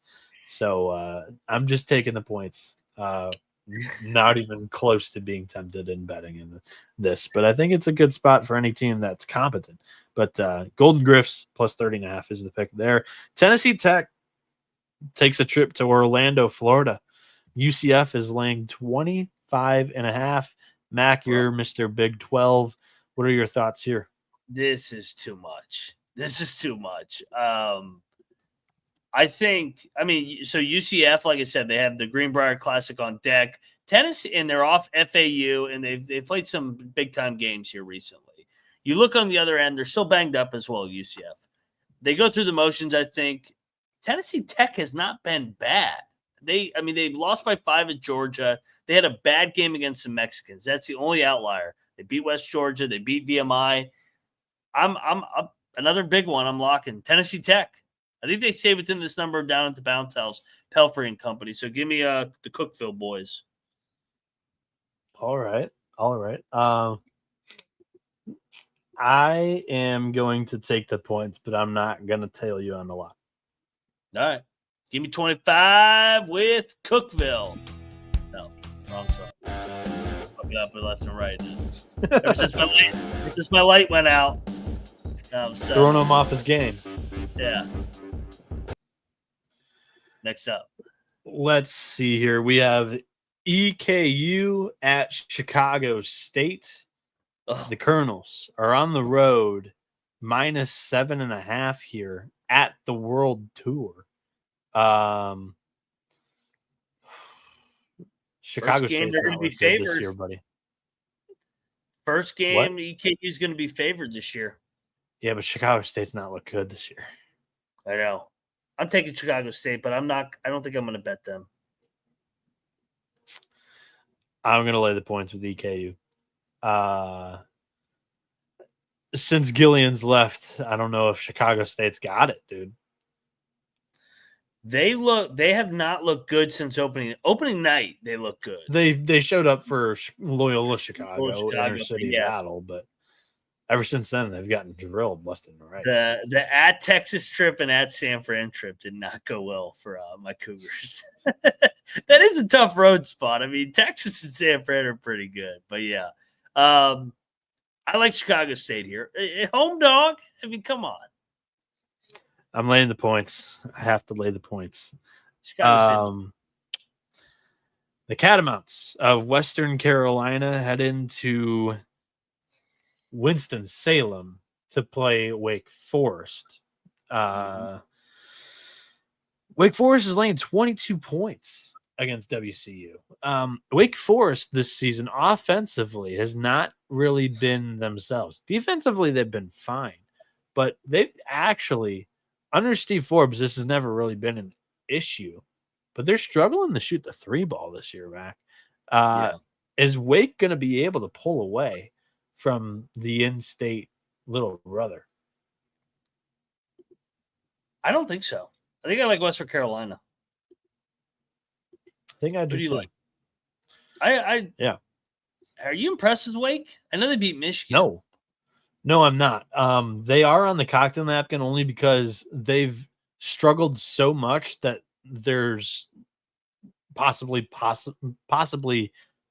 So I'm just taking the points. Not even close to being tempted in betting in this, but I think it's a good spot for any team that's competent. But Golden Griffs plus 30.5 is the pick there. Tennessee Tech takes a trip to Orlando, Florida. UCF is laying 25.5. Mac, you're Mr. Big 12. What are your thoughts here? This is too much. I think, so UCF, like I said, they have the Greenbrier Classic on deck. Tennessee, and they're off FAU, and they've played some big-time games here recently. You look on the other end, they're still banged up as well, UCF. They go through the motions, I think. Tennessee Tech has not been bad. They lost by 5 at Georgia. They had a bad game against the Mexicans. That's the only outlier. They beat West Georgia. They beat VMI. I'm another big one. I'm locking Tennessee Tech. I think they stay within this number down at the Bounce House, Pelfrey and Company. So give me the Cookville boys. All right. I am going to take the points, but I'm not going to tail you on the lot. All right. Give me 25 with Cookville. No, wrong song. Fuck it up with left and right. Ever since my light went out. Throwing him off his game. Yeah. Next up. Let's see here. We have EKU at Chicago State. Ugh. The Colonels are on the road, minus 7.5 here at the World Tour. Chicago game, State's they're not going to be look good this favored. year, buddy. First game, EKU is going to be favored this year. Yeah, but Chicago State's not look good this year. I know. I'm taking Chicago State, but I don't think I'm going to bet them. I'm going to lay the points with EKU. Since Gillian's left, I don't know if Chicago State's got it, dude. They have not looked good since opening night. They look good. They showed up for Loyola Chicago inner city battle, but ever since then they've gotten drilled left and right. The at Texas trip and at San Fran trip did not go well for my Cougars. That is a tough road spot. I mean, Texas and San Fran are pretty good, but yeah, I like Chicago State here. Home dog. I mean, come on. I'm laying the points. I have to lay the points. Chicago State. The Catamounts of Western Carolina head into Winston-Salem to play Wake Forest. Wake Forest is laying 22 points against WCU. Wake Forest this season offensively has not really been themselves. Defensively, they've been fine, but they've actually, under Steve Forbes, this has never really been an issue, but they're struggling to shoot the three ball this year, Mac. Is Wake going to be able to pull away from the in-state little brother? I don't think so. I think I like Western Carolina. I think I do too. Like? Yeah. Are you impressed with Wake? I know they beat Michigan. No, I'm not. They are on the cocktail napkin only because they've struggled so much that there's possibly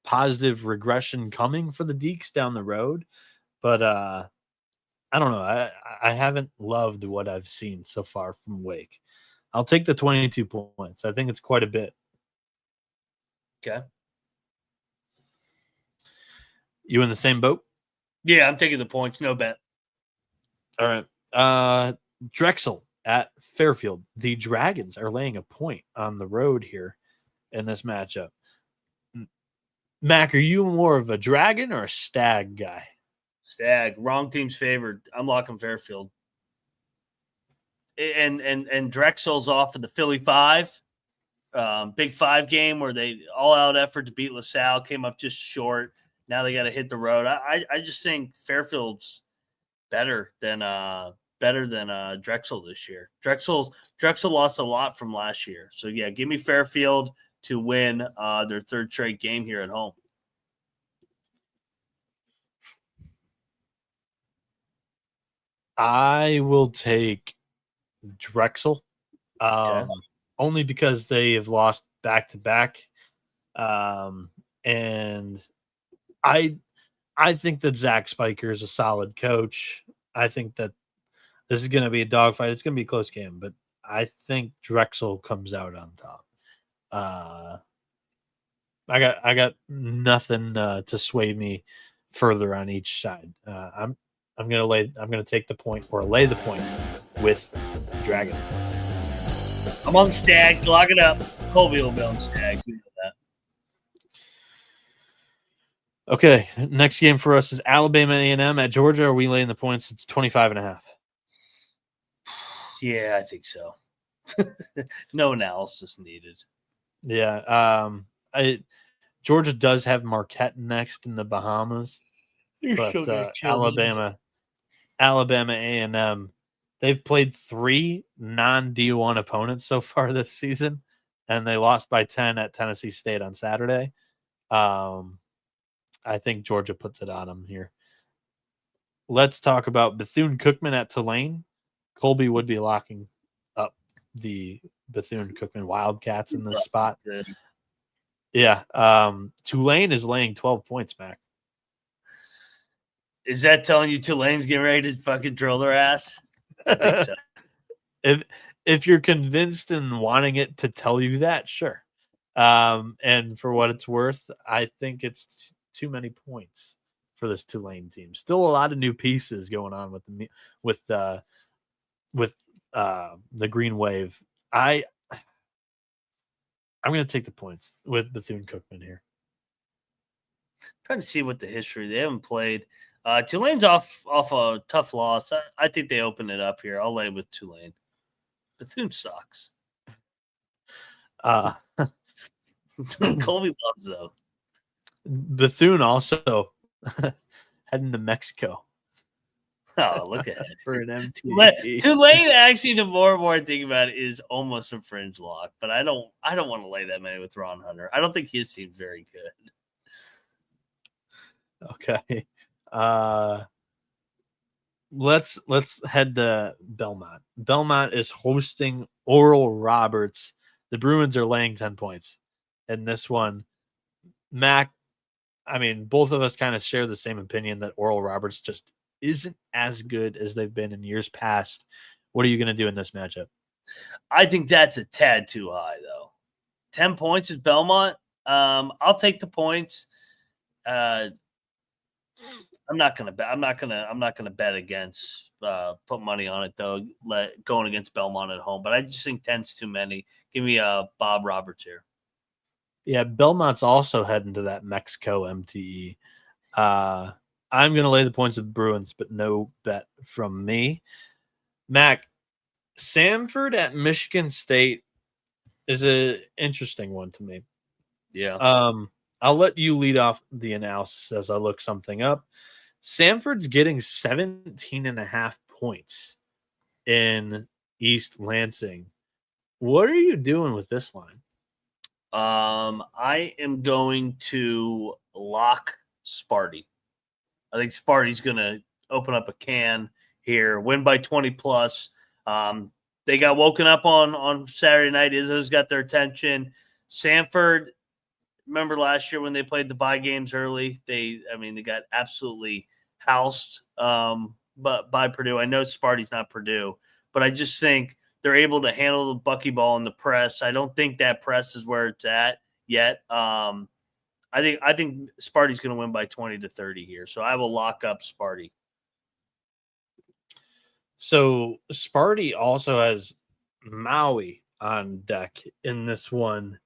positive regression coming for the Deeks down the road. But I don't know. I haven't loved what I've seen so far from Wake. I'll take the 22 points. I think it's quite a bit. Okay. You in the same boat? Yeah, I'm taking the points. No bet. All right. Drexel at Fairfield. The Dragons are laying a point on the road here in this matchup. Mac, are you more of a Dragon or a Stag guy? Stag. Wrong team's favored. I'm locking Fairfield. And Drexel's off of the Philly 5. Big 5 game where they all-out effort to beat LaSalle, came up just short. Now they got to hit the road. I just think Fairfield's better than Drexel this year. Drexel lost a lot from last year. So, yeah, give me Fairfield to win their third straight game here at home. I will take Drexel only because they have lost back-to-back. And I think that Zach Spiker is a solid coach. I think that this is going to be a dogfight. It's going to be a close game, but I think Drexel comes out on top. I got nothing to sway me further on each side. I'm gonna take the point or lay the point with the Dragons. I'm on Stags. Lock it up. Colby will be on Stags. We know that. Okay, next game for us is Alabama A&M at Georgia. Are we laying the points? It's 25.5. Yeah, I think so. No analysis needed. Yeah, Georgia does have Marquette next in the Bahamas, but Alabama A&M, they've played 3 non-D1 opponents so far this season, and they lost by 10 at Tennessee State on Saturday. I think Georgia puts it on them here. Let's talk about Bethune-Cookman at Tulane. Colby would be locking up the Bethune-Cookman Wildcats in this spot. Good. Yeah. Tulane is laying 12 points, Mac. Is that telling you Tulane's getting ready to fucking drill their ass? I think so. If you're convinced and wanting it to tell you that, sure. And for what it's worth, I think it's too many points for this Tulane team. Still a lot of new pieces going on with the Green Wave. I'm going to take the points with Bethune Cookman here. Trying to see what the history. They haven't played. Tulane's off a tough loss. I think they open it up here. I'll lay with Tulane. Bethune sucks. Colby loves though. Bethune also heading to Mexico. Oh, look at it. For an MT. Tulane, actually, the more and more I think about it, is almost a fringe lock. But I don't want to lay that many with Ron Hunter. I don't think his team's very good. Okay. Let's head to Belmont. Belmont is hosting Oral Roberts. The Bruins are laying 10 points. In this one, Mac, I mean, both of us kind of share the same opinion that Oral Roberts just isn't as good as they've been in years past. What are you going to do in this matchup? I think that's a tad too high, though. 10 points is Belmont. I'll take the points. I'm not gonna bet against put money on it though. Going against Belmont at home, but I just think 10's too many. Give me Bob Roberts here. Yeah, Belmont's also heading to that Mexico MTE. I'm gonna lay the points with Bruins, but no bet from me. Mac, Samford at Michigan State is an interesting one to me. Yeah. I'll let you lead off the analysis as I look something up. Samford's getting 17.5 points in East Lansing. What are you doing with this line? I am going to lock Sparty. I think Sparty's going to open up a can here, win by 20 plus. They got woken up on Saturday night. Izzo's got their attention. Samford, remember last year when they played the bye games early? They got absolutely housed but by Purdue. I know Sparty's not Purdue, but I just think they're able to handle the buckyball in the press. I don't think that press is where it's at yet. I think Sparty's going to win by 20 to 30 here, so I will lock up Sparty. So Sparty also has Maui on deck in this one.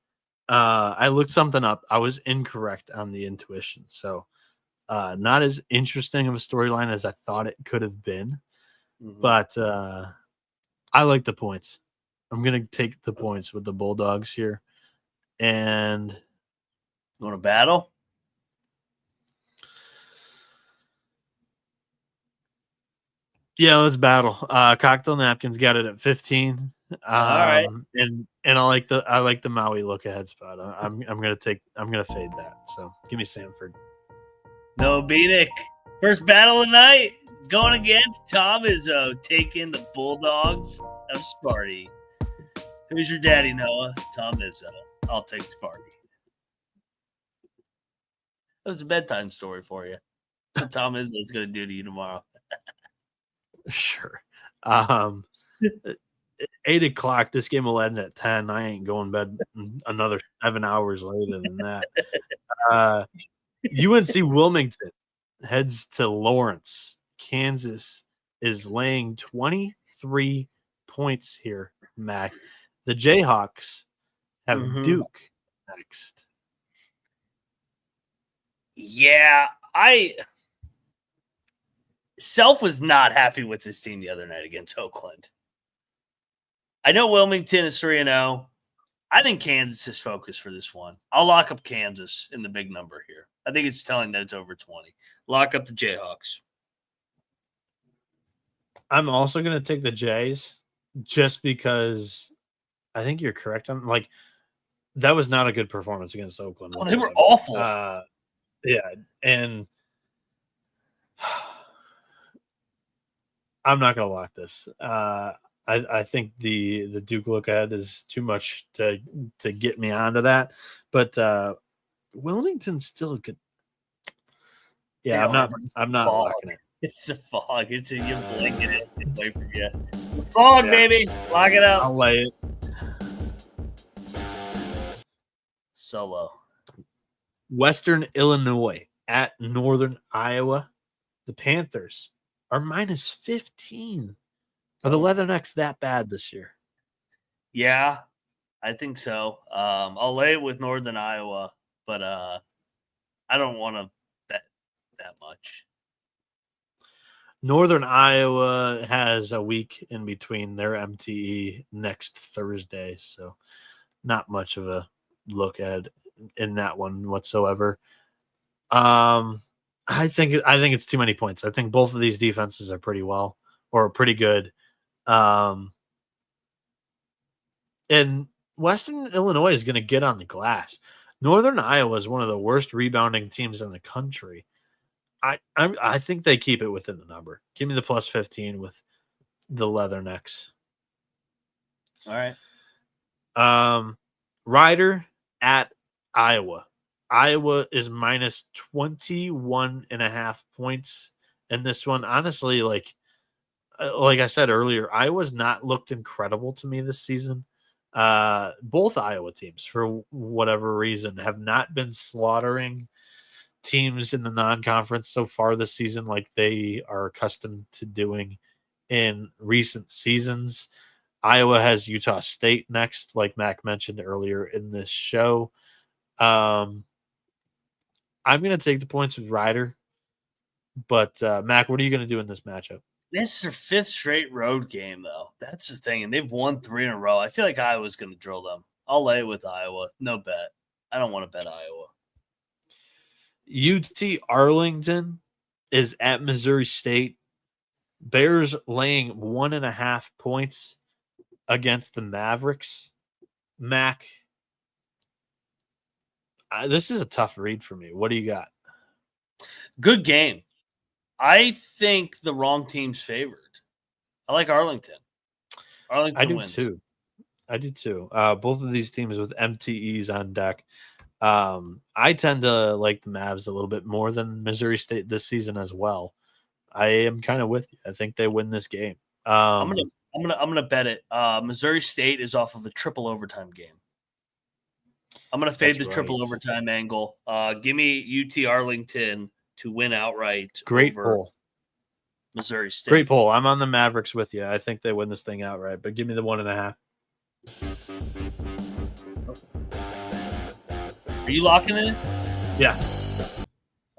I looked something up. I was incorrect on the intuition. So not as interesting of a storyline as I thought it could have been. Mm-hmm. But I like the points. I'm going to take the points with the Bulldogs here. And you want to battle? Yeah, let's battle. Cocktail Napkins got it at 15. All right. And I like the Maui look ahead spot. I'm gonna fade that. So give me Samford. Noah Bieniek, first battle of the night, going against Tom Izzo, taking the Bulldogs of Sparty. Who's your daddy, Noah? Tom Izzo. I'll take Sparty. That was a bedtime story for you. That's what Tom Izzo is going to do to you tomorrow. Sure. 8 o'clock. This game will end at 10. I ain't going to bed another 7 hours later than that. UNC Wilmington heads to Lawrence. Kansas is laying 23 points here, Mac. The Jayhawks have Duke next. Yeah, Self was not happy with his team the other night against Oakland. I know Wilmington is 3-0. I think Kansas is focused for this one. I'll lock up Kansas in the big number here. I think it's telling that it's over 20. Lock up the Jayhawks. I'm also going to take the Jays just because I think you're correct. I'm like, that was not a good performance against Oakland. Oh, they were awful. Yeah, and I'm not going to lock this. I think the Duke look ahead is too much to get me onto that. But Wilmington's still good. Yeah, I'm not locking it. It's the fog. It's you're blinking it away from you. Fog, yeah. Baby. Lock it up. I'll lay it. Solo. Western Illinois at Northern Iowa. The Panthers are minus 15. Are the Leathernecks that bad this year? Yeah. I think so. I'll lay it with Northern Iowa, but I don't want to bet that much. Northern Iowa has a week in between their MTE next Thursday, so not much of a look at in that one whatsoever. I think it's too many points. I think both of these defenses are pretty good. And Western Illinois is going to get on the glass. Northern Iowa is one of the worst rebounding teams in the country. I think they keep it within the number. Give me the plus 15 with the Leathernecks. All right. Rider at Iowa. Iowa is minus 21.5 points in this one. Honestly, like I said earlier, Iowa's not looked incredible to me this season. Both Iowa teams, for whatever reason, have not been slaughtering teams in the non-conference so far this season like they are accustomed to doing in recent seasons. Iowa has Utah State next, like Mac mentioned earlier in this show. I'm going to take the points with Rider. But, Mac, what are you going to do in this matchup? This is their 5th straight road game, though. That's the thing. And they've won 3 in a row. I feel like Iowa's going to drill them. I'll lay it with Iowa. No bet. I don't want to bet Iowa. UT Arlington is at Missouri State. Bears laying 1.5 points against the Mavericks. Mac, this is a tough read for me. What do you got? Good game. I think the wrong team's favored. I like Arlington. Arlington wins. I do too. Both of these teams with MTEs on deck. I tend to like the Mavs a little bit more than Missouri State this season as well. I am kind of with you. I think they win this game. I'm gonna bet it. Missouri State is off of a triple overtime game. I'm gonna fade the triple overtime angle. Give me UT Arlington to win outright. Great over poll. Missouri State. Great poll. I'm on the Mavericks with you. I think they win this thing outright, but give me the 1.5. Are you locking it in? Yeah.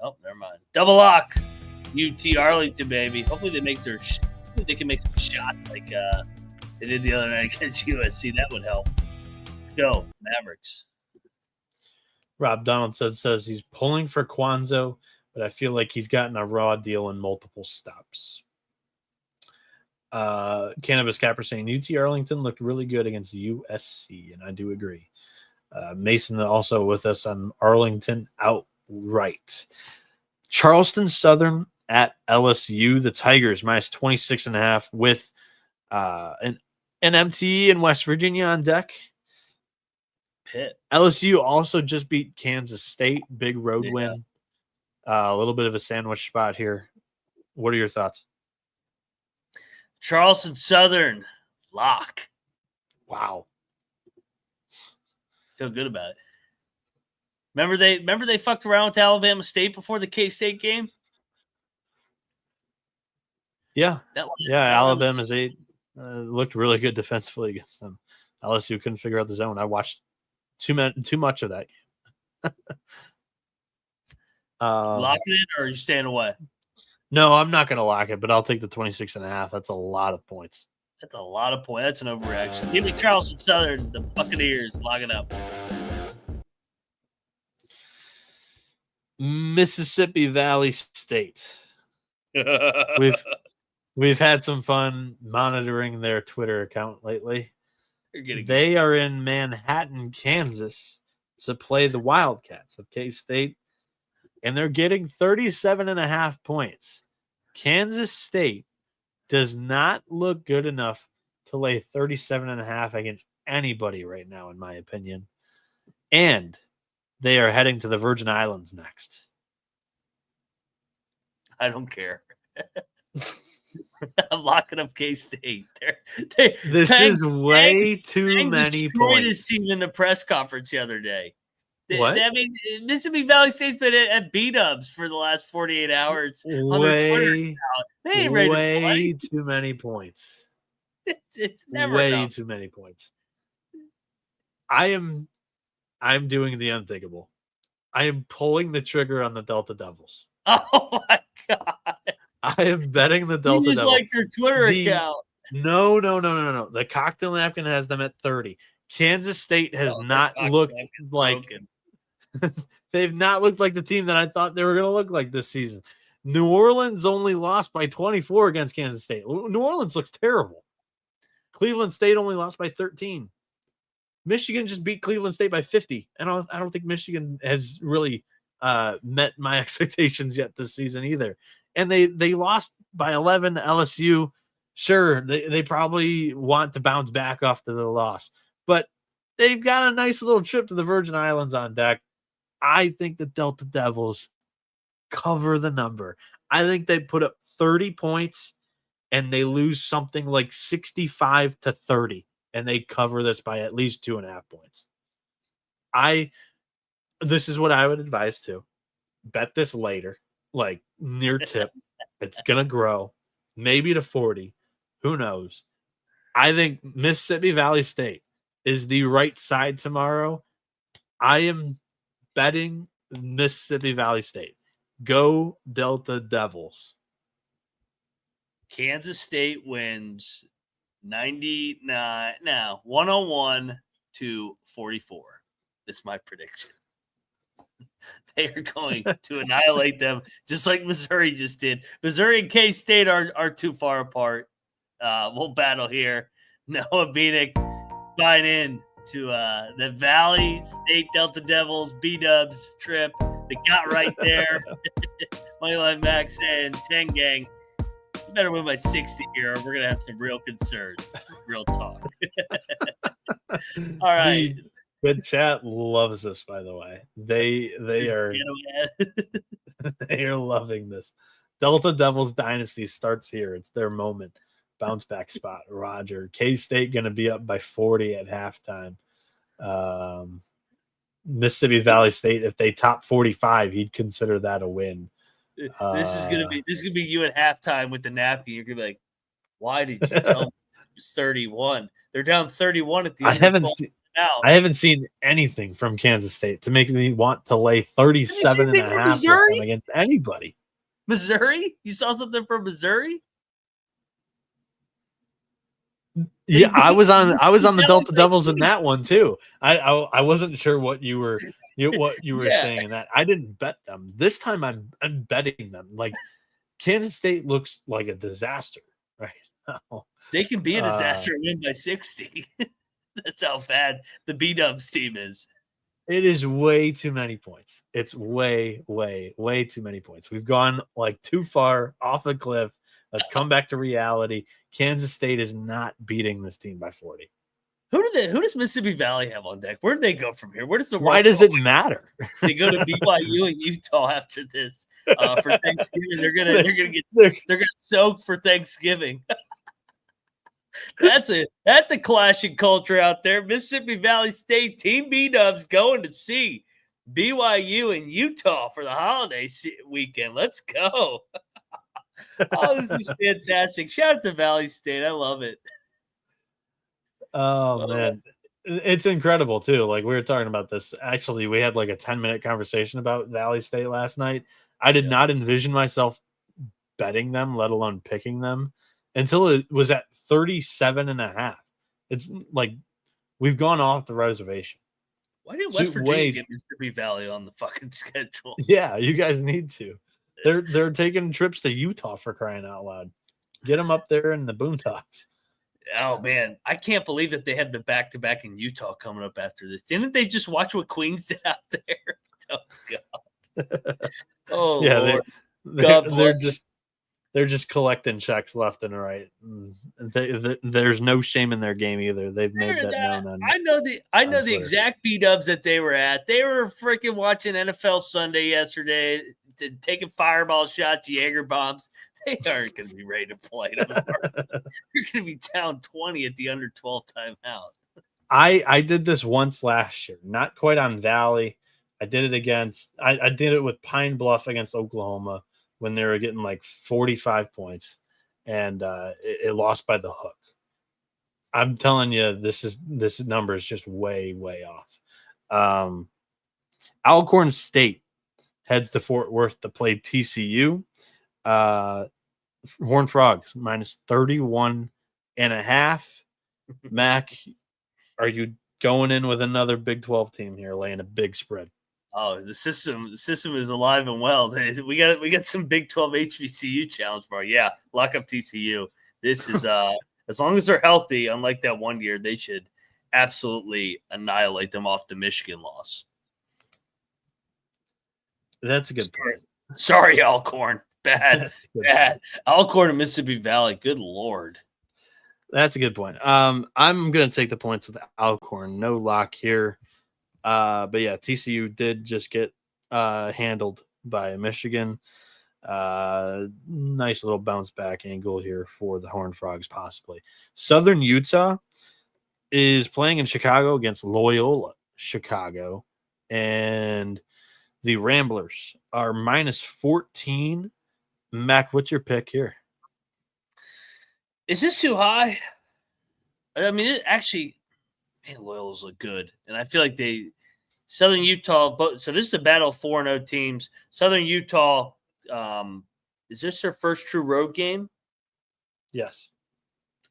Oh, never mind. Double lock. UT Arlington, baby. Hopefully they can make some shots like they did the other night against USC. That would help. Let's go, Mavericks. Rob Donaldson says he's pulling for Kwanzaa, but I feel like he's gotten a raw deal in multiple stops. Cannabis Capper saying UT Arlington looked really good against USC, and I do agree. Mason also with us on Arlington outright. Charleston Southern at LSU. The Tigers minus 26.5 with an MTE in West Virginia on deck. Pitt. LSU also just beat Kansas State. Big road win. A little bit of a sandwich spot here. What are your thoughts? Charleston Southern lock. Wow. Feel good about it. Remember they fucked around with Alabama State before the K-State game? Yeah. Alabama's 8 looked really good defensively against them. LSU couldn't figure out the zone. I watched too much of that game. Locking it, or are you staying away? No, I'm not going to lock it, but I'll take the 26.5. That's a lot of points. That's a lot of points. That's an overreaction. Give me Charleston Southern, the Buccaneers. Lock it up. Mississippi Valley State. We've had some fun monitoring their Twitter account lately. They are in Manhattan, Kansas to play the Wildcats of K-State, and they're getting 37.5 points. Kansas State does not look good enough to lay 37.5 against anybody right now, in my opinion. And they are heading to the Virgin Islands next. I don't care. I'm locking up K-State. This is way too many points. This team in the press conference the other day. What? That means Mississippi Valley State's been at B-dubs for the last 48 hours on their Twitter account. They ain't ready to play. Way too many points. It's never way enough. too many points. I'm doing the unthinkable. I am pulling the trigger on the Delta Devils. Oh my God. I am betting the Delta You just Devils. like their Twitter account. No. The cocktail napkin has them at 30. Kansas State has not looked like they've not looked like the team that I thought they were going to look like this season. New Orleans only lost by 24 against Kansas State. New Orleans looks terrible. Cleveland State only lost by 13. Michigan just beat Cleveland State by 50. I don't think Michigan has really met my expectations yet this season either. And they lost by 11 to LSU. Sure, they probably want to bounce back after the loss, but they've got a nice little trip to the Virgin Islands on deck. I think the Delta Devils cover the number. I think they put up 30 points and they lose something like 65 to 30, and they cover this by at least 2.5 points. This is what I would advise to bet this later, like near tip. It's going to grow maybe to 40. Who knows? I think Mississippi Valley State is the right side tomorrow. I am betting Mississippi Valley State. Go Delta Devils. Kansas State wins 101 to 44. That's my prediction. They are going to annihilate them just like Missouri just did. Missouri and K-State are too far apart. We'll battle here. Noah Bieniek buying in to the Valley State Delta Devils B-Dubs trip. They got right there. Moneyline Max saying 10 gang. You better win by 60 here, or we're going to have some real concerns. Real talk. All right. The chat loves this, by the way. They are loving this. Delta Devils dynasty starts here. It's their moment. Bounce back spot. Roger. K-State going to be up by 40 at halftime. Mississippi Valley State, if they top 45, he'd consider that a win. This is gonna be you at halftime with the napkin. You're gonna be like, why did you tell me it was 31? They're down 31 at the end. I haven't seen anything from Kansas State to make me want to lay 37.5 against anybody. Missouri? You saw something from Missouri? Yeah, I was on the Delta Devils in that one too. I wasn't sure what you were saying in that. I didn't bet them. This time I'm betting them. Like Kansas State looks like a disaster right now. They can be a disaster and win by 60. That's how bad the B-Dubs team is. It is way too many points. It's way too many points. We've gone like too far off a cliff. Let's come back to reality. Kansas State is not beating this team by 40. Who does Mississippi Valley have on deck? Where do they go from here? Where does the Why does it matter? They go to BYU and Utah after this for Thanksgiving. They're gonna soak for Thanksgiving. That's a clashing culture out there. Mississippi Valley State Team B-Dubs going to see BYU and Utah for the holiday weekend. Let's go. Oh, this is fantastic. Shout out to Valley State. I love it. Oh, man. It's incredible, too. Like, we were talking about this. Actually, we had like a 10-minute conversation about Valley State last night. I did not envision myself betting them, let alone picking them, until it was at 37.5. It's like we've gone off the reservation. Why didn't West Virginia get Mississippi Valley on the fucking schedule? Yeah, you guys need to. They're taking trips to Utah for crying out loud. Get them up there in the boondocks. Oh man, I can't believe that they had the back-to-back in Utah coming up after this. Didn't they just watch what Queens did out there? Oh god. Oh yeah, Lord. they're just collecting checks left and right. There's no shame in their game either. They've made that known. I know the exact B-Dubs that they were at. They were freaking watching NFL Sunday yesterday, taking fireball shots, Jaeger bombs. They aren't going to be ready to play tomorrow. You're going to be down 20 at the under 12 timeout. I did this once last year, not quite on Valley. I did it with Pine Bluff against Oklahoma when they were getting like 45 points, and it lost by the hook. I'm telling you, this number is just way, way off. Alcorn State heads to Fort Worth to play TCU. Horned Frogs minus 31.5. Mac, are you going in with another Big 12 team here, laying a big spread? Oh, the system is alive and well. We got some Big 12 HBCU challenge for you. Yeah, lock up TCU. This is as long as they're healthy, unlike that one year, they should absolutely annihilate them off the Michigan loss. That's a good point. Sorry, Alcorn. Bad. Alcorn and Mississippi Valley. Good Lord. That's a good point. I'm going to take the points with Alcorn. No lock here. But yeah, TCU did just get handled by Michigan. Nice little bounce back angle here for the Horned Frogs, possibly. Southern Utah is playing in Chicago against Loyola Chicago, and the Ramblers are minus 14. Mac, what's your pick here? Is this too high? I mean, Loyola's look good, and I feel like Southern Utah. So this is the battle of 4-0 teams. Southern Utah. Is this their first true road game? Yes.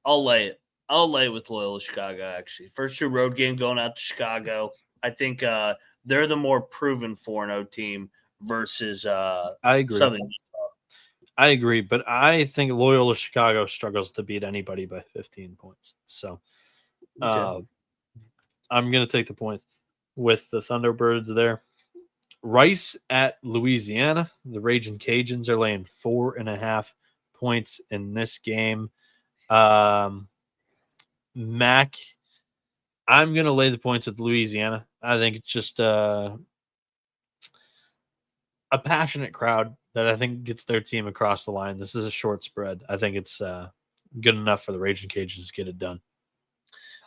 I'll lay it. I'll lay it with Loyola Chicago, actually. First true road game going out to Chicago. I think they're the more proven 4-0 team versus I agree. Southern Utah. I agree, but I think Loyola Chicago struggles to beat anybody by 15 points. So I'm going to take the points with the Thunderbirds there. Rice at Louisiana. The Raging Cajuns are laying 4.5 points in this game. Mac, I'm going to lay the points with Louisiana. I think it's just a passionate crowd that I think gets their team across the line. This is a short spread. I think it's good enough for the Raging Cajuns to get it done.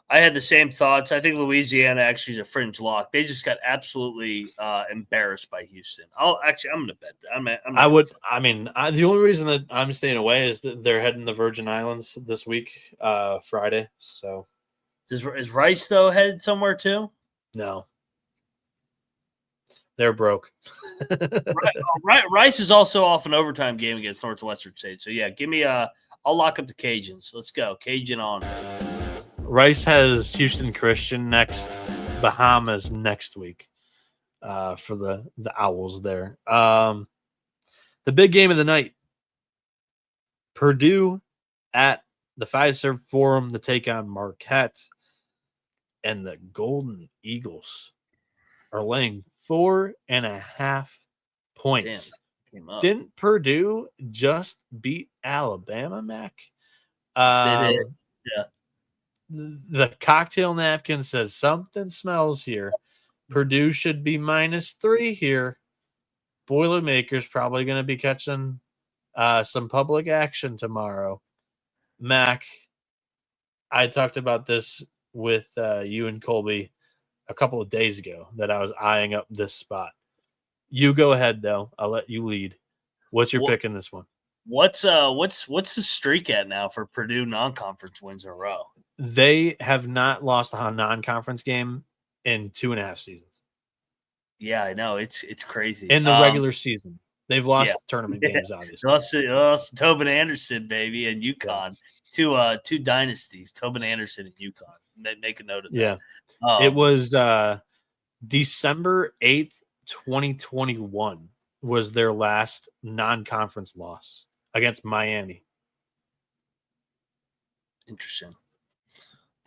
I had the same thoughts. I think Louisiana actually is a fringe lock. They just got absolutely embarrassed by Houston. I'm going to bet that. The only reason that I'm staying away is that they're heading the Virgin Islands this week, Friday. So, is Rice though headed somewhere too? No, they're broke. Rice is also off an overtime game against Northwestern State. So yeah, give me I'll lock up the Cajuns. Let's go, Cajun on. Rice has Houston Christian next, Bahamas next week for the Owls there. The big game of the night, Purdue at the Fiserv Forum to take on Marquette, and the Golden Eagles are laying 4.5 points. Didn't Purdue just beat Alabama, Mac? Yeah. The cocktail napkin says something smells here. Purdue should be minus 3 here. Boilermakers probably going to be catching some public action tomorrow. Mac, I talked about this with you and Colby a couple of days ago that I was eyeing up this spot. You go ahead, though. I'll let you lead. What's your pick in this one? What's the streak at now for Purdue non-conference wins in a row? They have not lost a non-conference game in 2.5 seasons. Yeah, I know. It's crazy. In the regular season. They've lost tournament games, obviously. Lost Tobin Anderson, baby, and UConn. Two dynasties, Tobin Anderson and UConn. Make a note of that. Yeah. It was December 8th, 2021 was their last non-conference loss against Miami. Interesting.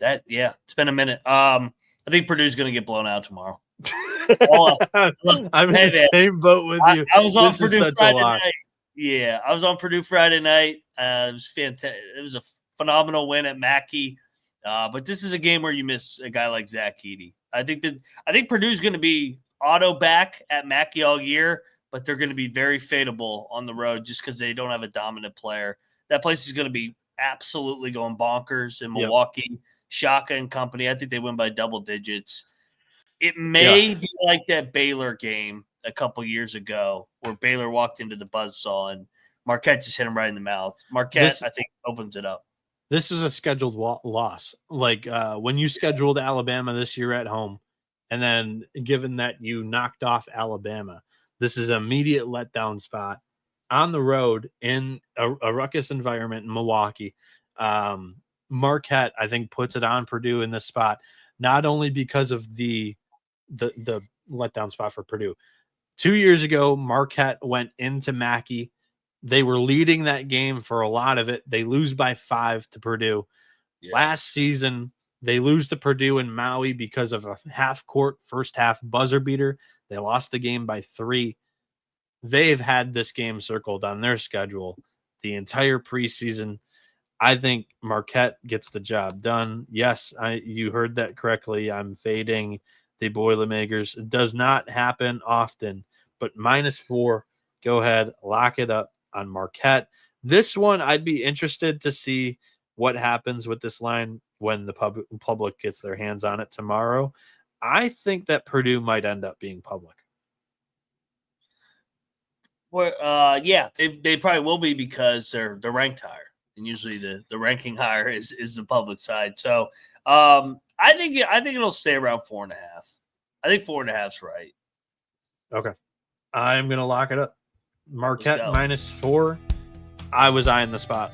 It's been a minute. I think Purdue's going to get blown out tomorrow. I'm in the same boat with you. I was on Purdue Friday night. Yeah, I was on Purdue Friday night. It was fantastic. It was a phenomenal win at Mackey. But this is a game where you miss a guy like Zach Edey. I think Purdue's going to be auto back at Mackey all year, but they're going to be very fadeable on the road just because they don't have a dominant player. That place is going to be absolutely going bonkers in Milwaukee. Yep. Shaka and company. I think they win by double digits. It may be like that Baylor game a couple years ago where Baylor walked into the buzzsaw and Marquette just hit him right in the mouth. Marquette, I think, opens it up. This is a scheduled loss. Like when you scheduled Alabama this year at home, and then given that you knocked off Alabama, this is an immediate letdown spot on the road in a ruckus environment in Milwaukee. Marquette, I think, puts it on Purdue in this spot, not only because of the letdown spot for Purdue. 2 years ago, Marquette went into Mackey. They were leading that game for a lot of it. They lose by 5 to Purdue. Yeah. Last season, they lose to Purdue in Maui because of a half-court first-half buzzer beater. They lost the game by 3. They've had this game circled on their schedule the entire preseason. I think Marquette gets the job done. Yes, you heard that correctly. I'm fading the Boilermakers. It does not happen often, but -4. Go ahead, lock it up on Marquette. This one, I'd be interested to see what happens with this line when the public gets their hands on it tomorrow. I think that Purdue might end up being public. Well, yeah, they probably will be because they're ranked higher, and usually the ranking higher is the public side. So I think it'll stay around 4.5. I think 4.5 is right. Okay, I'm gonna lock it up. Marquette -4. I was eyeing the spot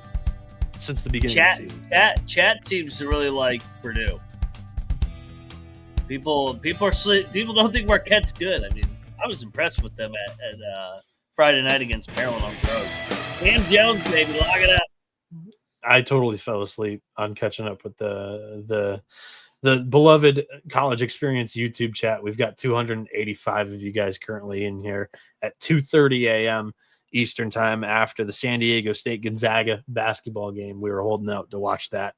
since the beginning of the season. Chat seems to really like Purdue. People don't think Marquette's good. I mean, I was impressed with them at Friday night against Maryland on the road. Cam Jones, baby, lock it up. I totally fell asleep on catching up with the beloved College Experience YouTube chat. We've got 285 of you guys currently in here at 2:30 a.m. Eastern time after the San Diego State Gonzaga basketball game. We were holding out to watch that.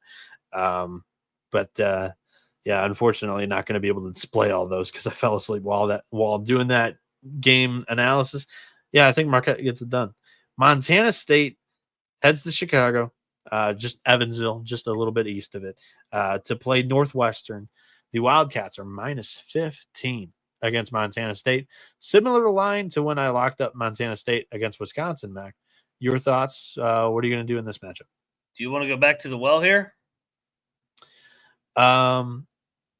Yeah, unfortunately not going to be able to display all those because I fell asleep while doing that game analysis. Yeah, I think Marquette gets it done. Montana State heads to Chicago, just Evansville, just a little bit east of it, to play Northwestern. The Wildcats are -15 against Montana State. Similar line to when I locked up Montana State against Wisconsin, Mac. Your thoughts? What are you going to do in this matchup? Do you want to go back to the well here?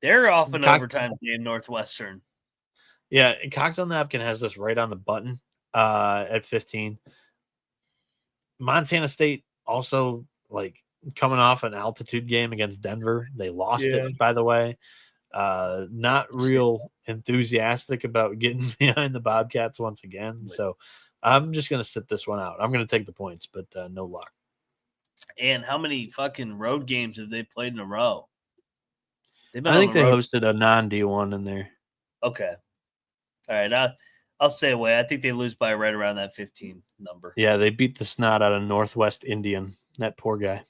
They're off an overtime game, Northwestern. Yeah, Cocktail Napkin has this right on the button at 15. Montana State also coming off an altitude game against Denver. They lost it, by the way. Not real enthusiastic about getting behind the Bobcats once again. So I'm just going to sit this one out. I'm going to take the points, but no luck. And how many fucking road games have they played in a row? I think they hosted a non-D1 in there. Okay. All right. I'll stay away. I think they lose by right around that 15 number. Yeah, they beat the snot out of Northwest Indian. That poor guy.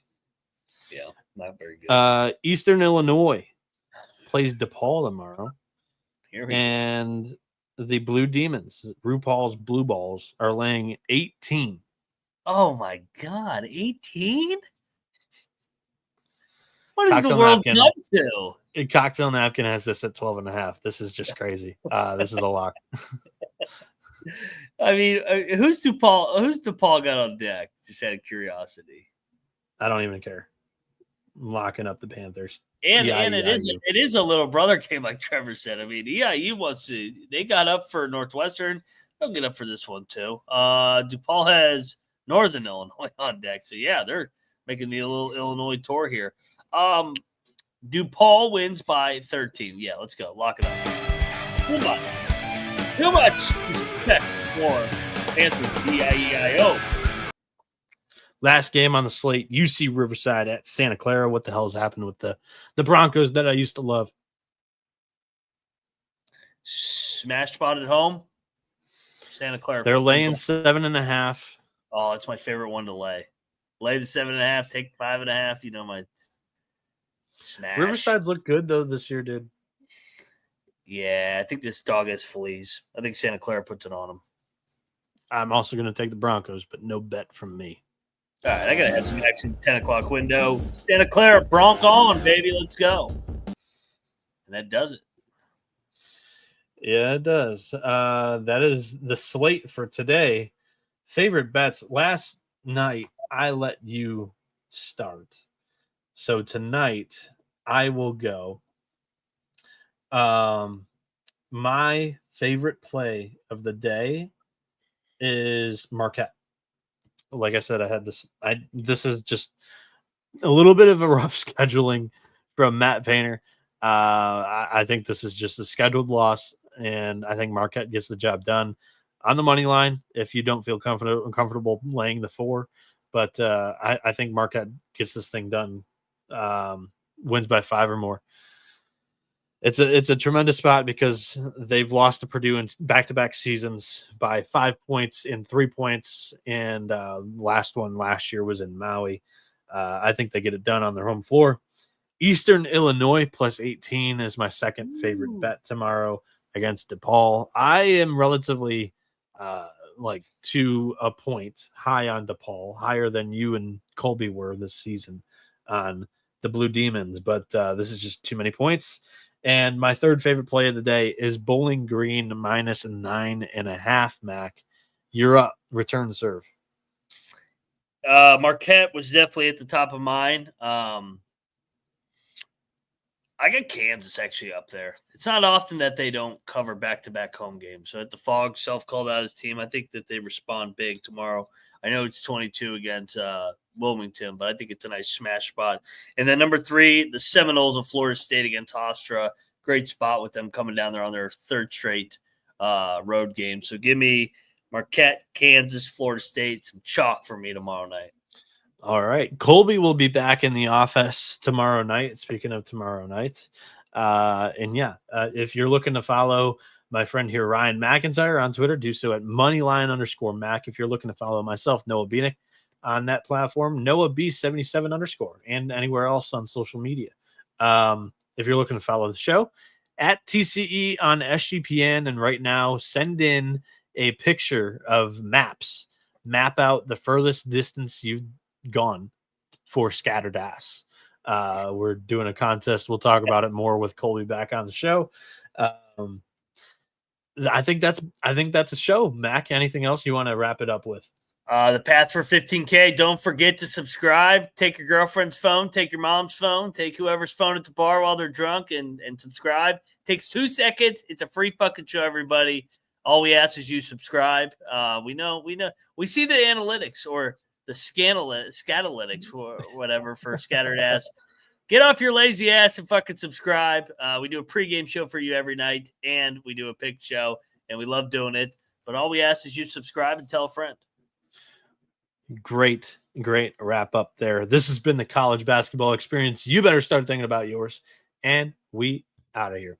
Yeah, not very good. Eastern Illinois plays DePaul tomorrow. And the Blue Demons, RuPaul's Blue Balls, are laying 18. Oh, my God. 18? What is the world come to? Cocktail Napkin has this at 12.5. This is just crazy. This is a lock. I mean, who's DePaul got on deck? Just out of curiosity. I don't even care. I'm locking up the Panthers. And it is a little brother game, like Trevor said. I mean, EIU they got up for Northwestern. They'll get up for this one too. DePaul has Northern Illinois on deck. So yeah, they're making the little Illinois tour here. DePaul wins by 13. Yeah, let's go. Lock it up. Too much respect for Panthers. E-I-E-I-O. Last game on the slate, UC Riverside at Santa Clara. What the hell has happened with the Broncos that I used to love? Smash spot at home. Santa Clara. They're laying 7.5. Oh, it's my favorite one to lay. Lay the 7.5, take 5.5. You know my smash. Riverside's looked good though this year, dude. Yeah, I think this dog has fleas. I think Santa Clara puts it on him. I'm also going to take the Broncos, but no bet from me. All right, I got to have some action 10 o'clock window. Santa Clara, Bronc on, baby. Let's go. And that does it. Yeah, it does. That is the slate for today. Favorite bets. Last night, I let you start. So tonight I will go. My favorite play of the day is Marquette. Like I said, I had this. This is just a little bit of a rough scheduling from Matt Painter. I think this is just a scheduled loss, and I think Marquette gets the job done on the money line if you don't feel comfortable laying the 4. But I think Marquette gets this thing done, wins by 5 or more. It's a tremendous spot because they've lost to Purdue in back-to-back seasons by 5 points and 3 points, and last one last year was in Maui. I think they get it done on their home floor. Eastern Illinois plus 18 is my second favorite bet tomorrow against DePaul. I am relatively to a point high on DePaul, higher than you and Colby were this season on the Blue Demons, but this is just too many points. And my third favorite play of the day is Bowling Green minus 9.5. Mac, you're up. Return serve. Marquette was definitely at the top of mine. I got Kansas actually up there. It's not often that they don't cover back-to-back home games. So at the PHOG self-called out his team, I think that they respond big tomorrow. I know it's 22 against Wilmington, but I think it's a nice smash spot. And then number 3, the Seminoles of Florida State against Hofstra. Great spot with them coming down there on their third straight road game. So give me Marquette, Kansas, Florida State, some chalk for me tomorrow night. All right. Colby will be back in the office tomorrow night. Speaking of tomorrow night. If you're looking to follow my friend here, Ryan McIntyre, on Twitter, do so at moneyline_Mac. If you're looking to follow myself, Noah Bieniek, on that platform, NoahB77_ and anywhere else on social media. If you're looking to follow the show, at TCE on SGPN, and right now send in a picture of maps. Map out the furthest distance you've gone for scattered ass. We're doing a contest. We'll talk about it more with Colby back on the show. I think that's a show. Mac, anything else you want to wrap it up with? The path for 15K. Don't forget to subscribe. Take your girlfriend's phone, take your mom's phone, take whoever's phone at the bar while they're drunk and subscribe. Takes 2 seconds. It's a free fucking show, everybody. All we ask is you subscribe. We know. We see the analytics or the scatalytics or whatever for scattered ass. Get off your lazy ass and fucking subscribe. We do a pregame show for you every night, and we do a pick show, and we love doing it. But all we ask is you subscribe and tell a friend. Great wrap up there. This has been the college basketball experience. You better start thinking about yours, and we out of here.